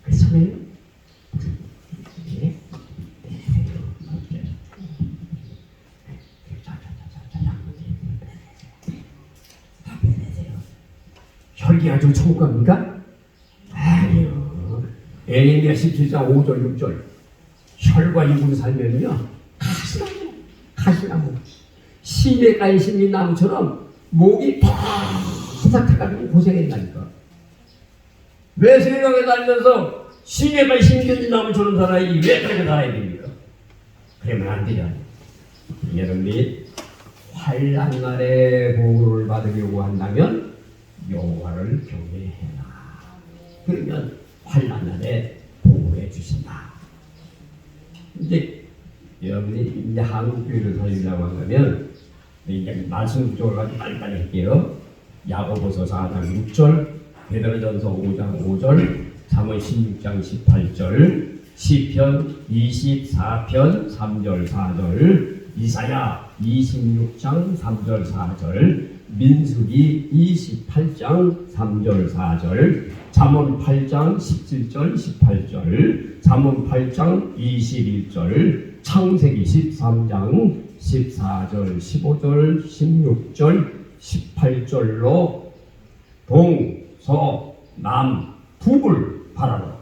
그렇잖아요? 예? 혈기가 좀 천국 갑니까? 아니요. 에레미야 17장 5절 6절 혈과 육으로 살면요 가시나무 시내가에 심린 나무처럼 목이 바삭해가지고 고생했다니까. 왜 세상에 살면서 시내가에 심겨진 나무처럼 살아야지 왜 그렇게 살아야 됩니까? 그러면 안 되잖아요. 여러분이 환난 날에 보호를 받으려고 한다면 여호와를 경외해라. 그러면 환난 날에 보호해 주신다. 이제 여러분이 이제 한국 교회를 살리려고 한다면 이제 말씀 구조를 가지고 빨리빨리 할게요. 야고보서 4장 6절, 베드로전서 5장 5절, 잠언 16장 18절, 시편 24편 3절 4절, 이사야 26장 3절 4절, 민수기 28장 3절 4절, 잠언 8장 17절 18절, 잠언 8장 21절, 창세기 13장 14절 15절 16절 18절로 동서남 북을 바라라.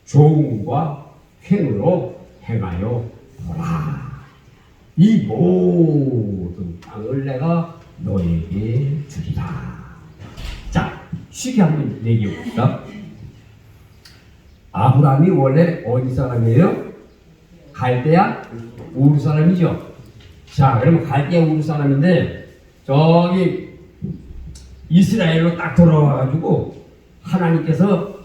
조음과 횡으로 행하여 보라. 이 모든 땅을 내가 너에게 주리라. 자, 쉽게 한번 얘기해 봅시다. 아브라함이 원래 어디 사람이에요? 갈대아 우르 사람이죠. 자, 그러면 갈대아 우르 사람인데 저기 이스라엘로 딱 돌아와가지고 하나님께서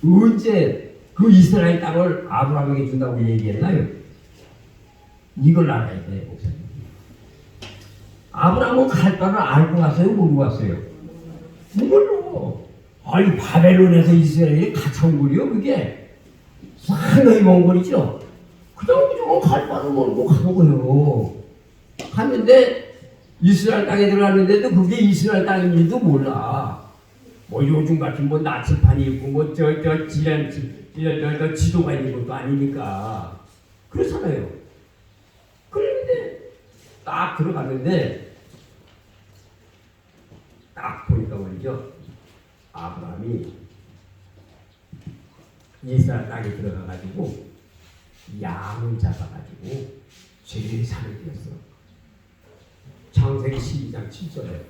언제 그 이스라엘 땅을 아브라함에게 준다고 얘기했나요? 이걸 알아야 돼, 목사님. 아브라함은 갈 바를 알고 갔어요? 모르고 갔어요? 몰라. 아니, 바벨론에서 이스라엘이 가까운 거리요, 그게. 상당히 먼 거리죠? 그냥 무조건 갈 바를 모르고 간 거예요. 갔는데, 이스라엘 땅에 들어갔는데도 그게 이스라엘 땅인지도 몰라. 뭐 요즘 같은 뭐 나치판이 있고 뭐 지도가 있는 것도 아니니까. 그렇잖아요. 그런데 딱 들어갔는데 딱 보니까 말이죠. 아브라함이 이스라엘 땅에 들어가가지고 양을 잡아가지고 제사를 드렸어. 창세기 12장 7절에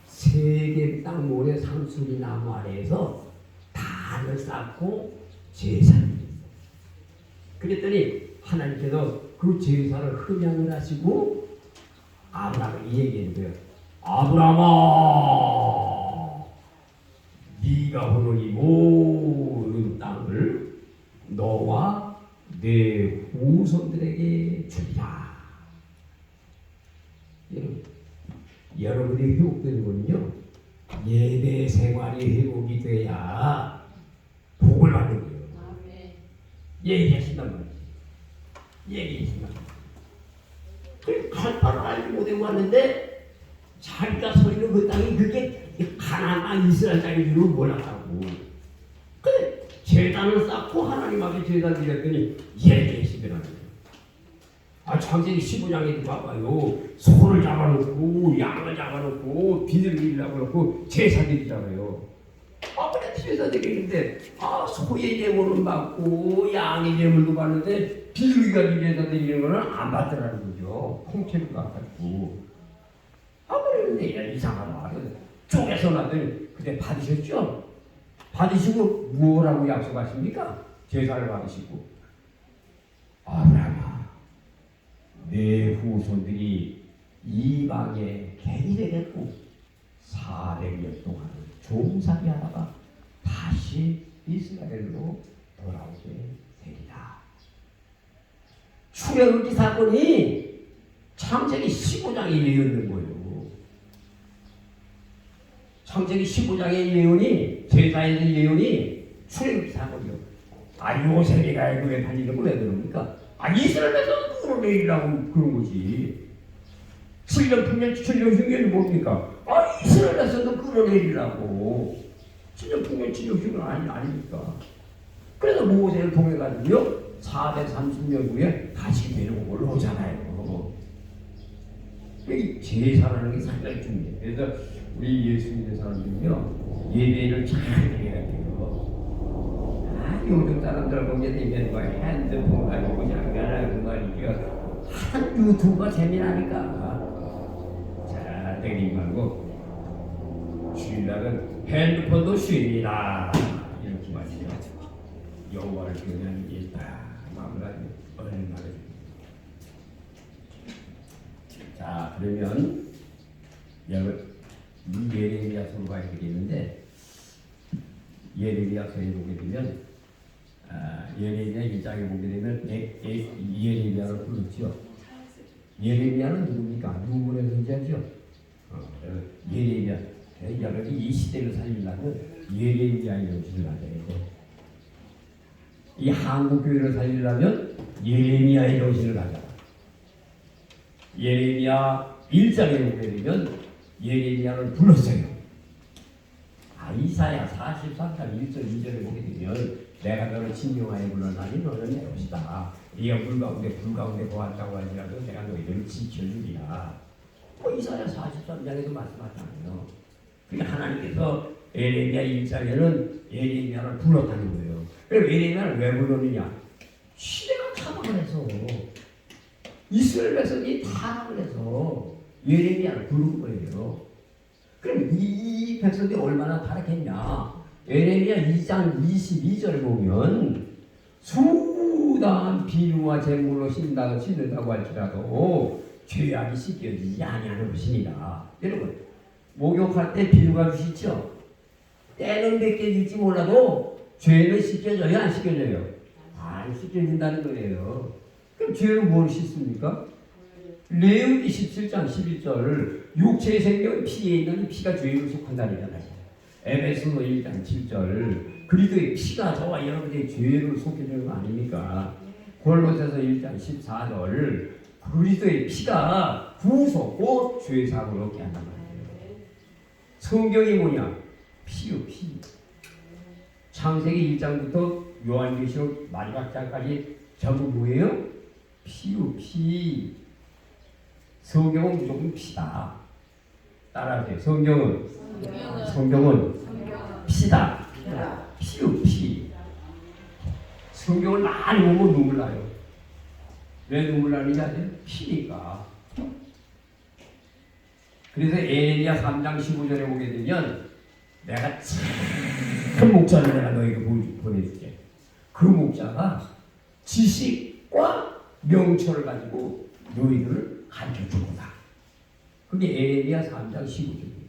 세계 땅 모래 상수리 나무 아래에서 단을 쌓고 제사를 드렸어. 그랬더니 하나님께서 그 제사를 흠양을 하시고 아브라함에게 얘기한 거예요. 아브라함아, 네가 보는 이 모든 땅을 너와 내 후손들에게 주리라. 여러분이 회복되는 건요, 예배 생활이 회복이 돼야 얘기하신단 말이에요. 얘기하신단 말이에요. 그 간판을 알지 못하고 왔는데 자기가 서 있는 그 땅이 그게 가나안 이스라엘 땅인 줄 몰랐다고. 근데 제단을 쌓고 하나님 앞에 제단 드렸더니 얘기하시더라고요. 창세기 15장에도 봐봐요. 소를 잡아놓고 양을 잡아놓고 비둘기를 잡아놓고 제사 드리잖아요. 그래 제사 드리는데 소의 예물은 받고 양의 예물도 받는데 비둘기가 제사 드리는 거는 안 받더라는 거죠. 홍채도 갖고. 그랬는데 이상하다. 쪼개서 놨더니 그때 받으셨죠? 받으시고 무엇라고 약속하십니까? 제사를 받으시고 아브라함아 내 후손들이 이방에 갱이 되겠고 400년 동안 종살이 하다가 다시 이스라엘로 돌아오게 되리라. 출애굽기 사건이 창세기 15장에 예언된 거예요. 창세기 15장의 예언이 제사에 대한 예언이 출애굽기 사건이요. 요셉이가 애굽에 달리는 걸 왜 그럽니까? 이스라엘에서 끌어내리라고 그런 거지. 7년 풍년 7년 흉년이 뭡니까? 이스라엘에서도 끌어내리라고. 7년 풍년 7년 흉년 아닙니까? 그래서 모세를 통해가지고요 430년 후에 다시 데리고 올라오잖아요. 이 제사라는 게 상당히 중요해요. 그래서 우리 예수 믿는 사람들은요 예배를 잘 드려야 돼요. 요즘 사람들 보게 되면 핸드폰 가지고 그냥 그 말이죠. 한 유튜브가 재미나니까 잘 때리지 말고 주일날은 핸드폰도 쉽니다. 이렇게 마시죠. 여호와를 경외하는 게 있다. 마음을 얼마나 자 그러면 예레미야서로 가야 되겠는데 예레미야서에 보게 되면 예레미야 1장에 보게 되면 예레미야를 부르죠. 예레미야는 누굽니까? 누구의 존재죠? 예레미야. 여러분이 이 시대를 살리려면 예레미야의 정신을 가져야 돼. 이 한국 교회를 살리려면 예레미야의 정신을 가져라. 예레미야 1장에 보게 되면 예레미야를 불렀어요. 이사야 43장 1절 2절에 보게 되면 내가 너를 진용하여 불러나니 너는 내 것이다. 네가 물 가운데 보았다고 하지라도 내가 너희들을 지켜주리라. 이사야 43장에도 말씀하잖아요. 그러니까 하나님께서 예레미야 1장에는 예레미야를 불렀다는 거예요. 그럼 예레미야를 왜 불렀느냐? 시대가 타락을 해서 이스라엘 백성이 타락을 해서 예레미야를 부른 거예요. 그럼 이 백성들이 얼마나 타락했냐? 예레미야 2장 22절을 보면 수단 비유와 제물로 씻는다고 할지라도 죄악이 씻겨지지 아니하는 것이니라. 여러분 목욕할 때 비유가 주시죠? 때는 벗겨질지 몰라도 죄는 씻겨져요? 안 씻겨져요? 안 씻겨진다는 거예요. 그럼 죄는 뭘 씻습니까? 레위기 17장 11절 육체의 생명은 피에 있는 피가 죄를 속한다니잖아요. 에베소서 1장 7절 그리스도의 피가 저와 여러분의 죄를 속해주는 거 아닙니까? 골로새서 1장 14절 그리스도의 피가 구속 곧 죄 사함을 얻게 한단 말이에요. 성경이 뭐냐? 피요 피. 창세기 1장부터 요한계시록 마지막 장까지 전부 뭐예요? 피요 피. 성경은 무조건 피다. 따라하세요. 성경은 피다. 피요 피. 성경을 많이 보면 눈물 나요. 왜 눈물 나는지 아세요? 피니까. 그래서 에레미야 3장 15절에 보게 되면 내가 참 목자를 내가 너에게 보내줄게. 그 목자가 지식과 명철을 가지고 너희들을 가르쳐줄 거다. 그게 에레미야 3장 15절이에요.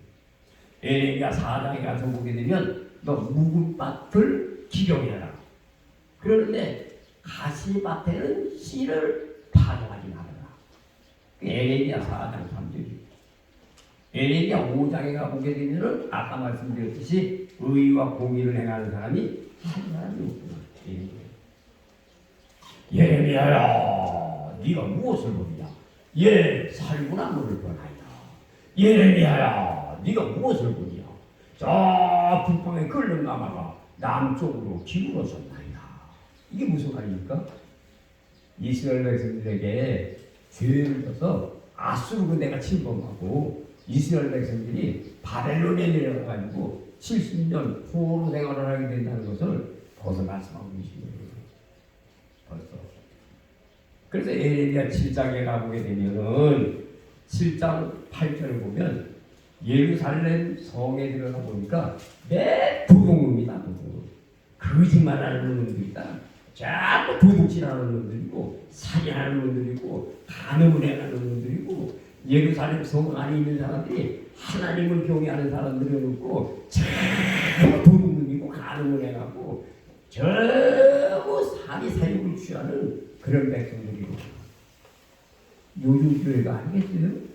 에레미야 4장에 가서 보게 되면 너 묵은 밭을 기경해라. 그러는데 가시밭에는 씨를 파종하지 말아라. 에레미야 4장 3절이에요. 에레미야 5장에 가보게 되면 아까 말씀드렸듯이 의와 공의를 행하는 사람이 한 사람이 없구나. 예레미야야, 네가 무엇을 보느냐? 예, 살구나무를 보나이다. 예레미야야, 네가 무엇을 보느냐? 저 북방에 끓는 나마가 남쪽으로 기울어졌나이다. 이게 무슨 말입니까? 이스라엘 백성들에게 죄를 져서 아수르로 내가 침범하고 이스라엘 백성들이 바벨론에 내려가가지고 70년 포로 생활을 하게 된다는 것을 벌써 말씀하고 계십니다. 벌써. 그래서 에레미야 7장에 가보게 되면은 7장 8절을 보면 예루살렘 성에 들어가 보니까 매 도둑놈이다. 도둑. 거짓말하는 놈들이다. 자꾸 도둑질하는 놈들이고 사기하는 놈들이고 간음을 해가는 놈들이고 예루살렘 성 안에 있는 사람들이 하나님을 경외하는 사람들은 없고 자꾸 도둑놈이고 간음을 해가고 전부 사기 사욕을 취하는 그런 백성들이고 요즘 교회가 아니겠어요?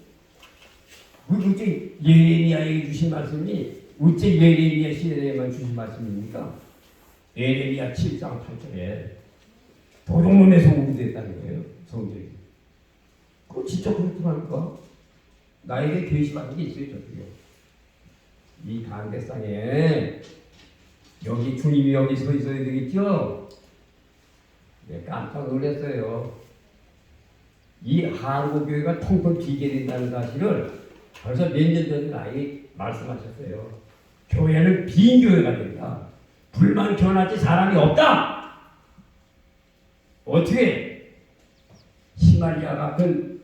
어째 예레미야에게 주신 말씀이 어째 예레미야 시대에만 주신 말씀입니까? 예레미야 7장 8절에 도둑놈의 소문이 됐다는 거예요. 성경이. 그거 진짜 그렇더라니까. 나에게 계시받는 게 있어요. 저도요. 이 강대상에 여기 주님이 여기 서 있어야 되겠죠? 네, 깜짝 놀랐어요. 이 한국교회가 통통 비게 된다는 사실을 벌써 몇 년 전에 나에게 말씀하셨어요. 교회는 빈 교회가 된다. 불만 견하지 사람이 없다. 어떻게 히말리아 같은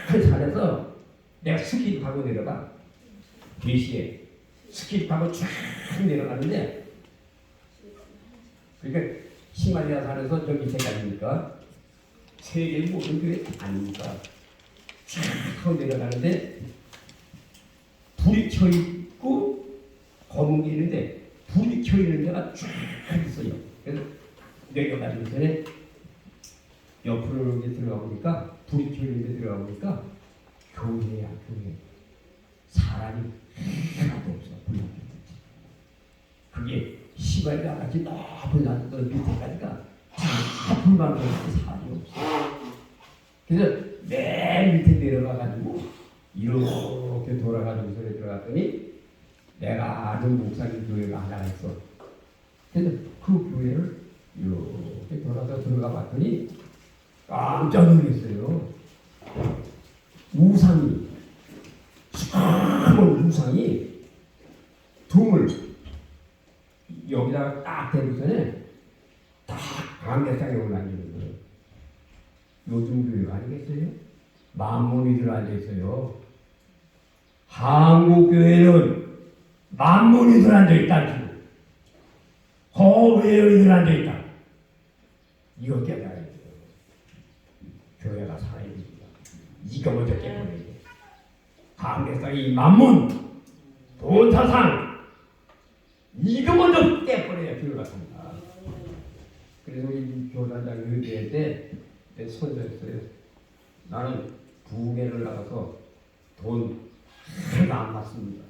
큰 산에서 내가 스키 타고 내려가 4시에 스키 타고 쫙 내려가는데 그러니까 히말리아 산에서 저 밑에까지니까 세계 모든 교회 아닙니까? 쫙 타고 내려가는데 불이 켜 있고 검은 게 있는데 불이 켜 있는 데가 쫙 있어요. 그래서 내려가기 전에 옆으로 이렇게 들어가 보니까 불이 켜 있는 데 들어가 보니까 교회야 교회. 사람이 하나도 없어. 불만 그게 시발과 같이 높은 산도 밑에까지가 다 불만 없이 사람이 없어. 그래서 맨 밑에 내려가가지고 이렇게 돌아가지고 소리 들어갔더니 내가 아는 목사님 교회가 하나 있어. 그래서 그 교회를 이렇게 돌아서 들어가 봤더니 깜짝 놀랐어요. 우상이 큰 우상이 둠을 여기다가 딱 대기 전에 딱 강대상에 올라앉는 거예요. 요즘 교회가 아니겠어요? 만문이들 앉아있어요. 한국교회는 만문이들 앉아있다. 허회의들 앉아있다. 이거 깨달아야 돼요. 교회가 살아야 됩니다. 이거 먼저 깨버려야 돼. 강대상이 만문, 본사상 이거 먼저 깨버려야 교회가 삽니다. 그래서 우리 교단장 의대할 때 선서했어요. 나는 부흥회를 나가서 돈 하나도 안 받습니다.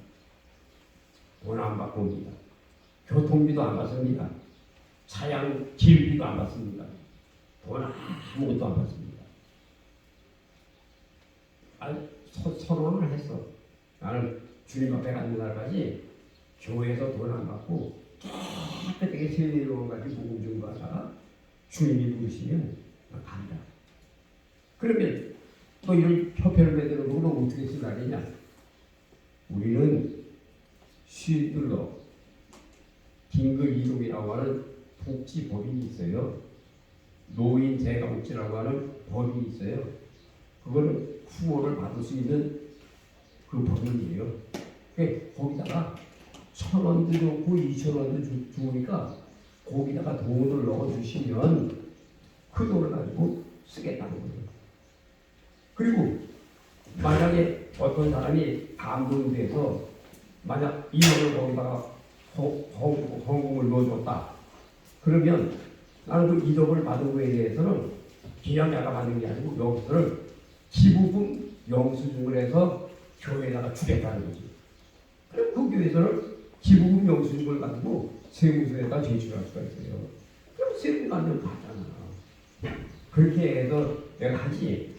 돈 안 받고 옵니다. 교통비도 안 받습니다. 차량 길비도 안 받습니다. 돈 아무것도 안 받습니다. 서론을 했어. 나는 주님 앞에 가는 날까지 교회에서 돈 안 받고 깨끗하게 세례로 가지고 복음 좀 가다가 주님이 부르시면 간다. 그러면 또 이런 협회를 만들어 놓고 어떻게 쓰라겠냐? 우리는 시들로 긴급 이동이라고 하는 복지법인이 있어요. 노인 재가복지라고 하는 법인이 있어요. 그거는 후원을 받을 수 있는 그 법인이에요. 거기다가 1,000원도 좋고 2,000원도 좋으니까 거기다가 돈을 넣어주시면 그 돈을 가지고 쓰겠다는 거예요. 그리고 만약에 어떤 사람이 감동돼서 만약 2억을 거기다가 헌금을 넣어줬다. 그러면 나는 그 2억을 받은 거에 대해서는 그냥 내가 받는 게 아니고 여기서는 기부금 영수증을 해서 교회에다가 주겠다는 거지. 그럼 그 교회에서는 기부금 영수증을 가지고 세무서에다 제출할 수가 있어요. 그럼 세금 가면 받잖아. 그렇게 해서 내가 하지.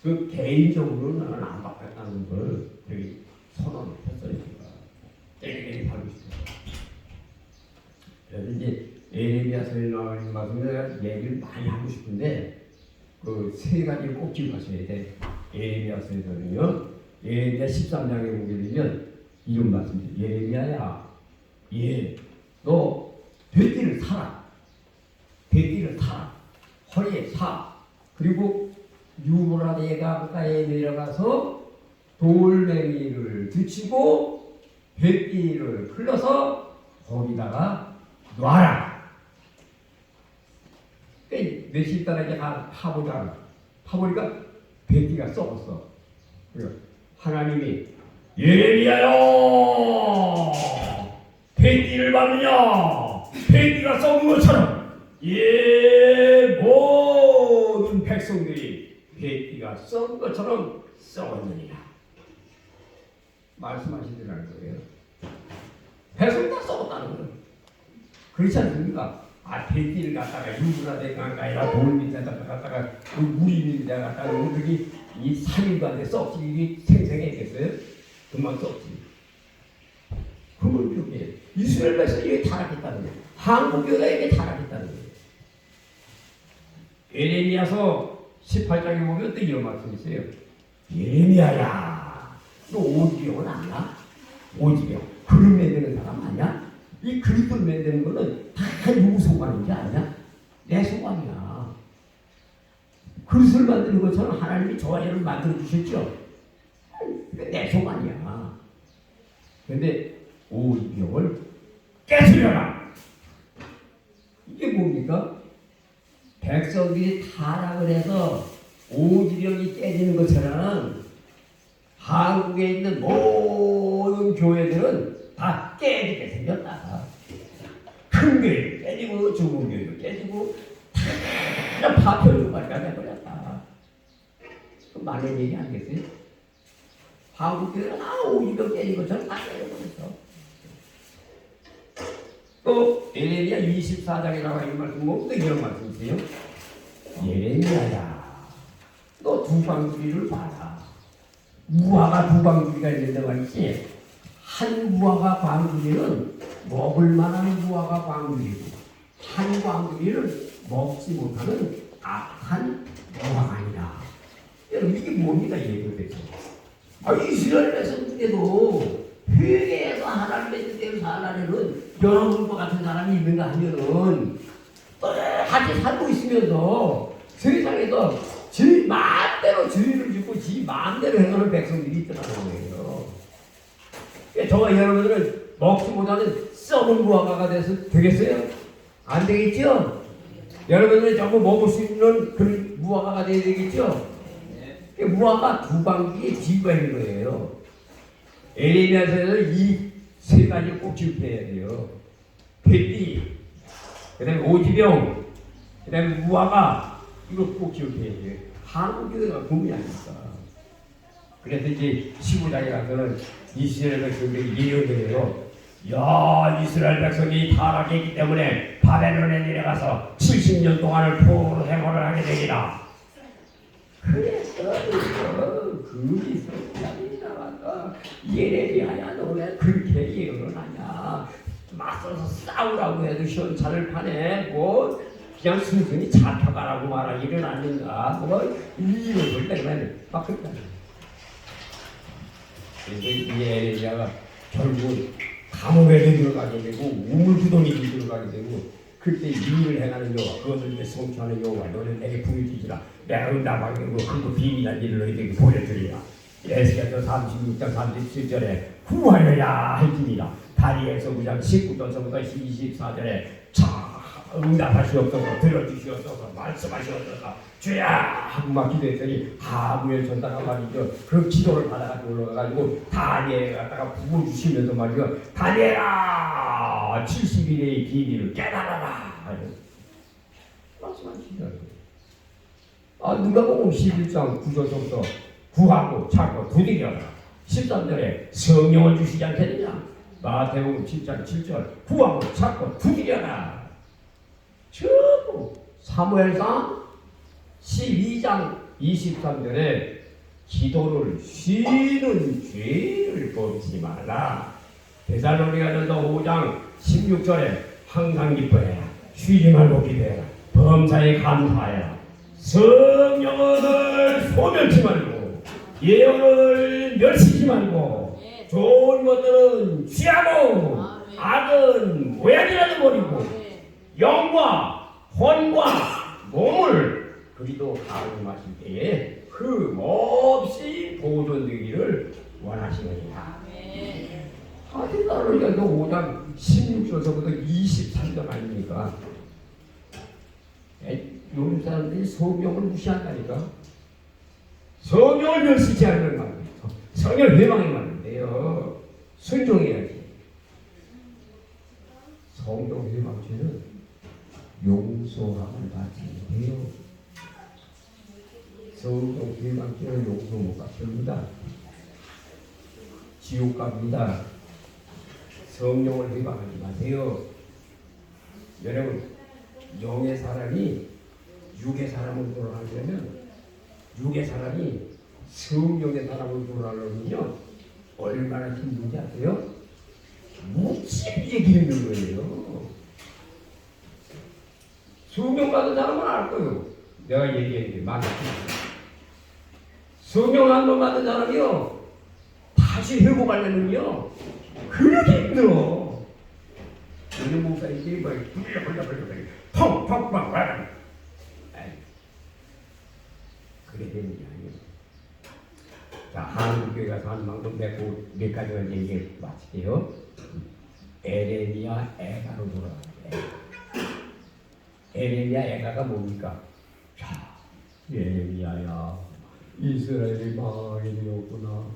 그 개인적으로는 나는 안 바꿨다는 걸 되게 선언을 했어요. 제가 깨끗이 살고 싶어요. 그래서 이제 에레미야서에 나와 있는 말씀을 얘기를 많이 하고 싶은데 그 세 가지를 꼭 기억하셔야 돼. 에레미야서에서는요. 에레미야 13장에 보게 되면 이런 말씀이죠. 예레미야야, 너 돼지를 사라. 돼지를 사라. 허리에 사. 그리고 유브라데 강가에 내려가서 돌멩이를 뒤치고 돼지를 흘러서 거기다가 놔라. 몇십 달에 이제 파보잖아. 파보니까 돼지가 썩었어. 하나님이 예레미야요, 돼지를 봤느냐? 돼지가 썩은 것처럼 모든 백성들이 돼지가 썩은 것처럼 썩었느니라. 말씀하시더라는 거예요. 백성이 다 썩었다는 거예요. 그렇지 않습니까? 돼지를 갖다가 유브라데 강가에다 돌 밑에다 갖다가 그 물이 밑에다 갖다가 어떻게 이 3일도 안 돼 썩지. 이게 생생했겠어요? 금방 썩지. 그걸 이렇게 이스라엘 백성이 타락했다는 거예요. 한국 교회가 타락했다는 거예요. 예레미야서 18장에 보면 또 이런 말씀이 있어요. 예레미야야, 너 오지병은 아냐? 오지병. 그릇 만드는 사람 아냐? 이 그릇을 만드는 거는 다 누구 소관인지 아냐? 내 소관이야. 그릇을 만드는 것처럼 하나님이 저와 여러분 만들어 주셨죠? 내 소관이야. 그런데 오지병을 깨트려라. 이게 뭡니까? 백성들이 타락을 해서 오지병이 깨지는 것처럼 한국에 있는 모든 교회들은 다 깨지게 생겼다. 큰 교회도 깨지고 중국 교회도 깨지고 다 파편유발가 돼버렸다. 많은 얘기 아니겠어요? 한국 교회가 다 오지병 깨진 것처럼 다 깨져버렸어. 또 예레미야 24장에 나와 있는 말씀 보면 또 이런 말씀이 있어요. 예레미야야, 너 두방주리를 봐라. 무화과 두방주리가 있는데 말이지. 한 무화과 광주리는 먹을 만한 무화과 광주리고 한 광주리를 먹지 못하는 악한 무화과이다. 여러분 이게 뭡니까? 예배에서 이스라엘 백성들에도 회개해서 하나님의 뜻대로 살아내는 여러분과 같은 사람이 있는가 하면은 똑같이 살고 있으면서 세상에서 지 마음대로 주의를 짓고 지 마음대로 행하는 백성들이 있더라는 거예요. 저와 여러분들은 먹지 못하는 썩은 무화과가 돼서 되겠어요? 안 되겠죠? 여러분들은 전부 먹을 수 있는 그런 무화과가 돼야 되겠죠? 무화과 두 방귀에 지가 있는 거예요. 에레미야서에서 이 세 가지 꼭 기억해야 돼요. 돼지, 그 다음에 오지병, 그 다음에 무화과, 이거 꼭 기억해야 돼요. 한국 교회가 꿈이 아닙니까? 그래서 이제 15장에 가서는 이스라엘 백성들이 예언을 해요. 야, 이스라엘 백성이 타락했기 때문에 바벨론에 내려가서 70년 동안을 포로 생활을 하게 되리라. 그래서 그 이스라엘이 나와서 예레미야야, 너네 그렇게 예언을 하냐? 맞서서 싸우라고 해도 현찰을 파네. 뭐 그냥 순순히 잡혀가라고 말하기는 않는가? 뭐 이런 걸 때문에 막 그랬잖아. 그래서 이 예레미야가 결국 감옥에 들어가게 되고 우물구덩이에 들어가게 되고, 그때 일을 행하는 여호와, 그것을 위해 성취하는 여호와, 너는 내게 부유지시라. 내가 응답하고 그 비밀한 일을 너희에게 보여주리라. 에스겔서 36장 37절에 구하여야 할지니라. 다니엘서 9장 19절서부터 24절에 응답하시옵소서, 들어주시옵소서, 말씀하시옵소서, 주야 하고 막 기도했더니 하무엘 전사가 말이죠. 그 기도를 받아가지고 올라가가지고 다니엘 갖다가 부어주시면서 말이죠. 다니엘아, 70일의 비밀을 깨달아라. 말씀하시죠. 누가 보면 11장 9절서부터 구하고 찾고 두드려라. 13절에 성령을 주시지 않겠느냐. 마태복음 7장 7절 구하고 찾고 두드려라. 전부 사무엘상 12장 23절에 기도를 쉬는 죄를 범치 말라. 데살로니가전서 5장 16절에 항상 기뻐해라. 쉬지 말고 기도해라. 범사에 감사해라. 성령을 소멸치 말고 예언을 멸시지 말고 좋은 것들은 취하고 악은 모양이라도 버리고 영과 혼과 몸을 그리도 가운마실 때에 흠없이 보존되기를 원하시느니라. 데살로니가서 5장 16절서부터 23절 아닙니까? 요즘 사람들이 성령을 무시한다니까. 성령을 멸시지 않는 말이에요. 성령 회방이 맞는데요. 순종해야지. 성령 회방죄는 용서함을 받지 못해요. 성령 회방죄는 용서 못 받습니다. 지옥 갑니다. 성령을 회방하지 마세요. 여러분, 영의 사람이 육의 사람을 돌아가려면, 육의 사람이 성령의 사람을 돌아가려면요 얼마나 힘든지 아세요? 무지하게 기르는 거예요. 성령 받은 사람은 알 거예요. 내가 얘기했는데 맞아. 성령 한 번 받은 사람이요 다시 회복하려면요 그렇게 힘들어. 요즘 목사님들이 뭐 펑펑펑 그래 되는 게 아니에요. 자, 한국교회 가서 한 방송 몇 가지만 얘기해 마칠게요. 에레미야 에가로 돌아가요. 에레미야 에가가 뭡니까? 자, 에레미야야, 이스라엘이 망하게 되었구나.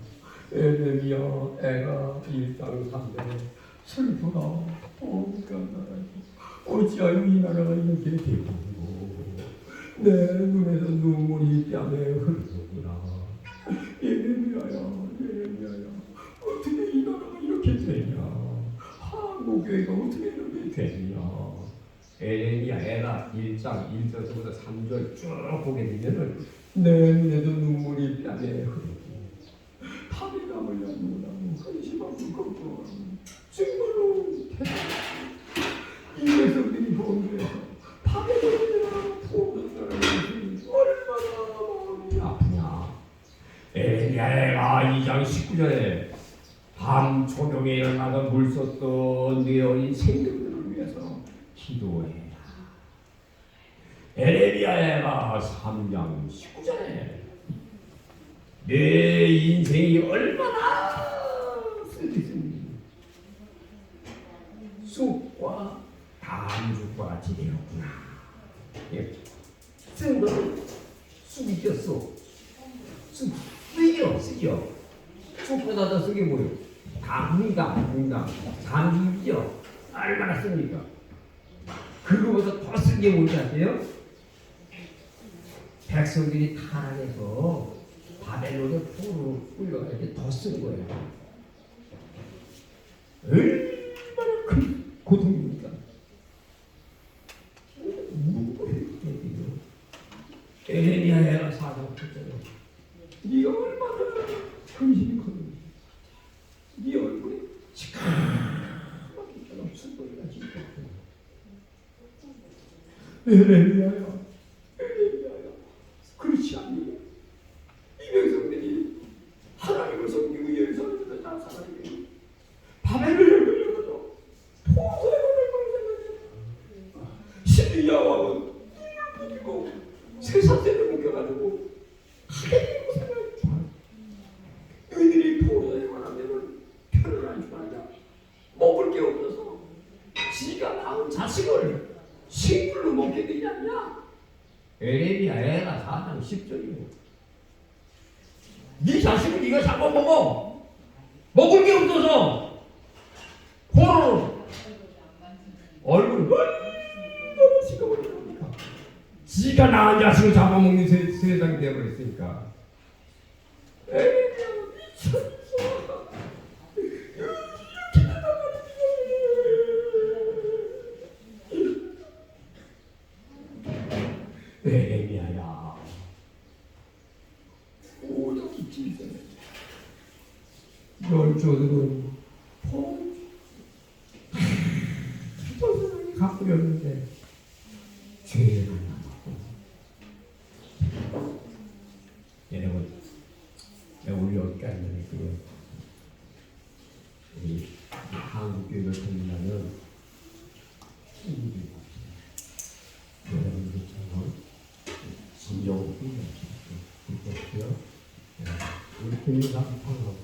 에레미야 에가 1장 3절에 슬프다. 어찌하여 이 나라가 이렇게 되었고 내 눈에서 눈물이 뺨에 흐르는구나. 예레미야야, 예레미야야, 어떻게 이 나라가 이렇게 되냐? 한국교회가 어떻게 이렇게 되냐? 예레미야 애가 1장 1절부터 3절 쭉 보게 되면은 내 눈에도 눈물이 뺨에 흐르고 파리감을 나누고 한심하고 걱정하고 정말로 이 녀석들이 범죄해서 파괴되느라 보는 사람이 얼마나 마음이 아프냐. 에레미야가 2장 19절에 밤 초경에 일어나서 물 쏟던 네 어린 생명들을 위해서 기도해라. 에레미야가 3장 19절에 내 인생이 얼마나 쓰디쓴지 쑥과 담죽과 같이 되었구나. 쓴 거는 쑥이 꼈어. 쑥 쓰기요. 쑥보다 더 쓰게 뭐요? 담당. 담죽이죠. 얼마나 씁니까? 그거보다 더 쓴 게 뭔지 아세요? 백성들이 타락해서 바벨론의 포로 끌려갈 때 더 쓴 거예요. 얼마나 큰 고통입니까? 에레미야가 4장 9절에 네가 얼마나 근심이 컸는지 네 얼굴에 시커멓게 무슨 소리가 진짜 에레미야야 그렇지 않니? 이 백성들이 하나님을 섬기고 예루살렘에서 잘 살아가니 바벨론을 끌려가서 포로에 보낼 거를 생각해. 시리아 왕은 눈을 부비고 쇠사슬을 묶여가지고 하게 되고 생각해. 너희들이 포로에 관하면 편을 안 주마냐. 먹을 게 없어서 지가 낳은 자식을 식물로 먹게 되지 않냐. 에레미야 애가 4장 10절이고 네 자식을 네가 잡아먹어. 먹을 게 없어서 포로로 얼굴을 얼마나 시커멓게 지가 낳은 자식을 잡아먹는 세상이 되어버렸으니까 에레미야 미쳤어. 에레미야야 27세 열조들은 포도선을 갚으려는데 죄를 남았고 여러분 내가 우리 어떻게 하냐면 우리 한국교육을 듣는다면 여러분들처럼 진정을 그렇고요. 우리 교육가 방하고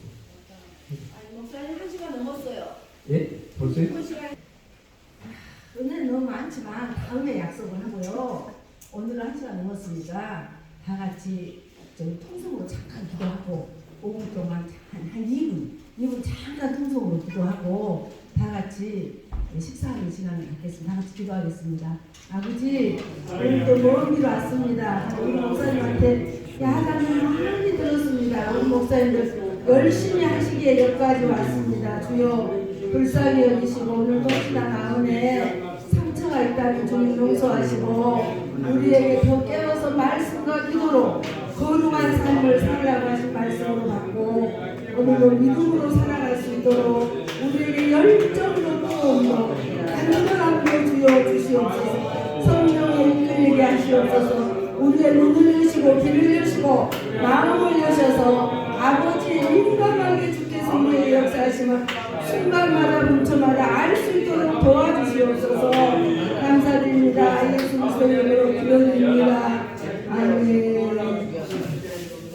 아니 목사님 1시간 넘었어요. 예? 벌써요? 1시간. 은혜는 너무 많지만 다음에 약속을 하고요. 오늘은 1시간 넘었으니까 다 같이 저희 통성으로 잠깐 기도하고 5분 동안 한 2분 잠깐 통성으로 기도하고 다 같이 식사하는 시간을 갖겠습니다. 다 같이 기도하겠습니다. 아버지 오늘도 먼 길 왔습니다. 우리 목사님한테 야단을 많이 들었습니다. 우리 목사님들 열심히 하시기에 여기까지 왔습니다. 주여 불쌍히 여기시고 오늘도 혹시나 마음에 상처가 있다면 주님 용서하시고 우리에게 더 깨워서 말씀과 기도로 거룩한 삶을 살라고 하신 말씀으로 받고 오늘도 믿음으로 살아갈 수 있도록 우리에게 열정으로 부어오며 간절함으로 주여 주시옵소서. 성령의 이끌리게 하시옵소서. 우리의 눈을 여시고 귀를 여시고 마음을 여셔서 아버지의 민감하게 주께서 우리에게 역사하시면 순간마다 분초마다 알 수 있도록 도와주시옵소서. 감사드립니다. 예수 그리스도의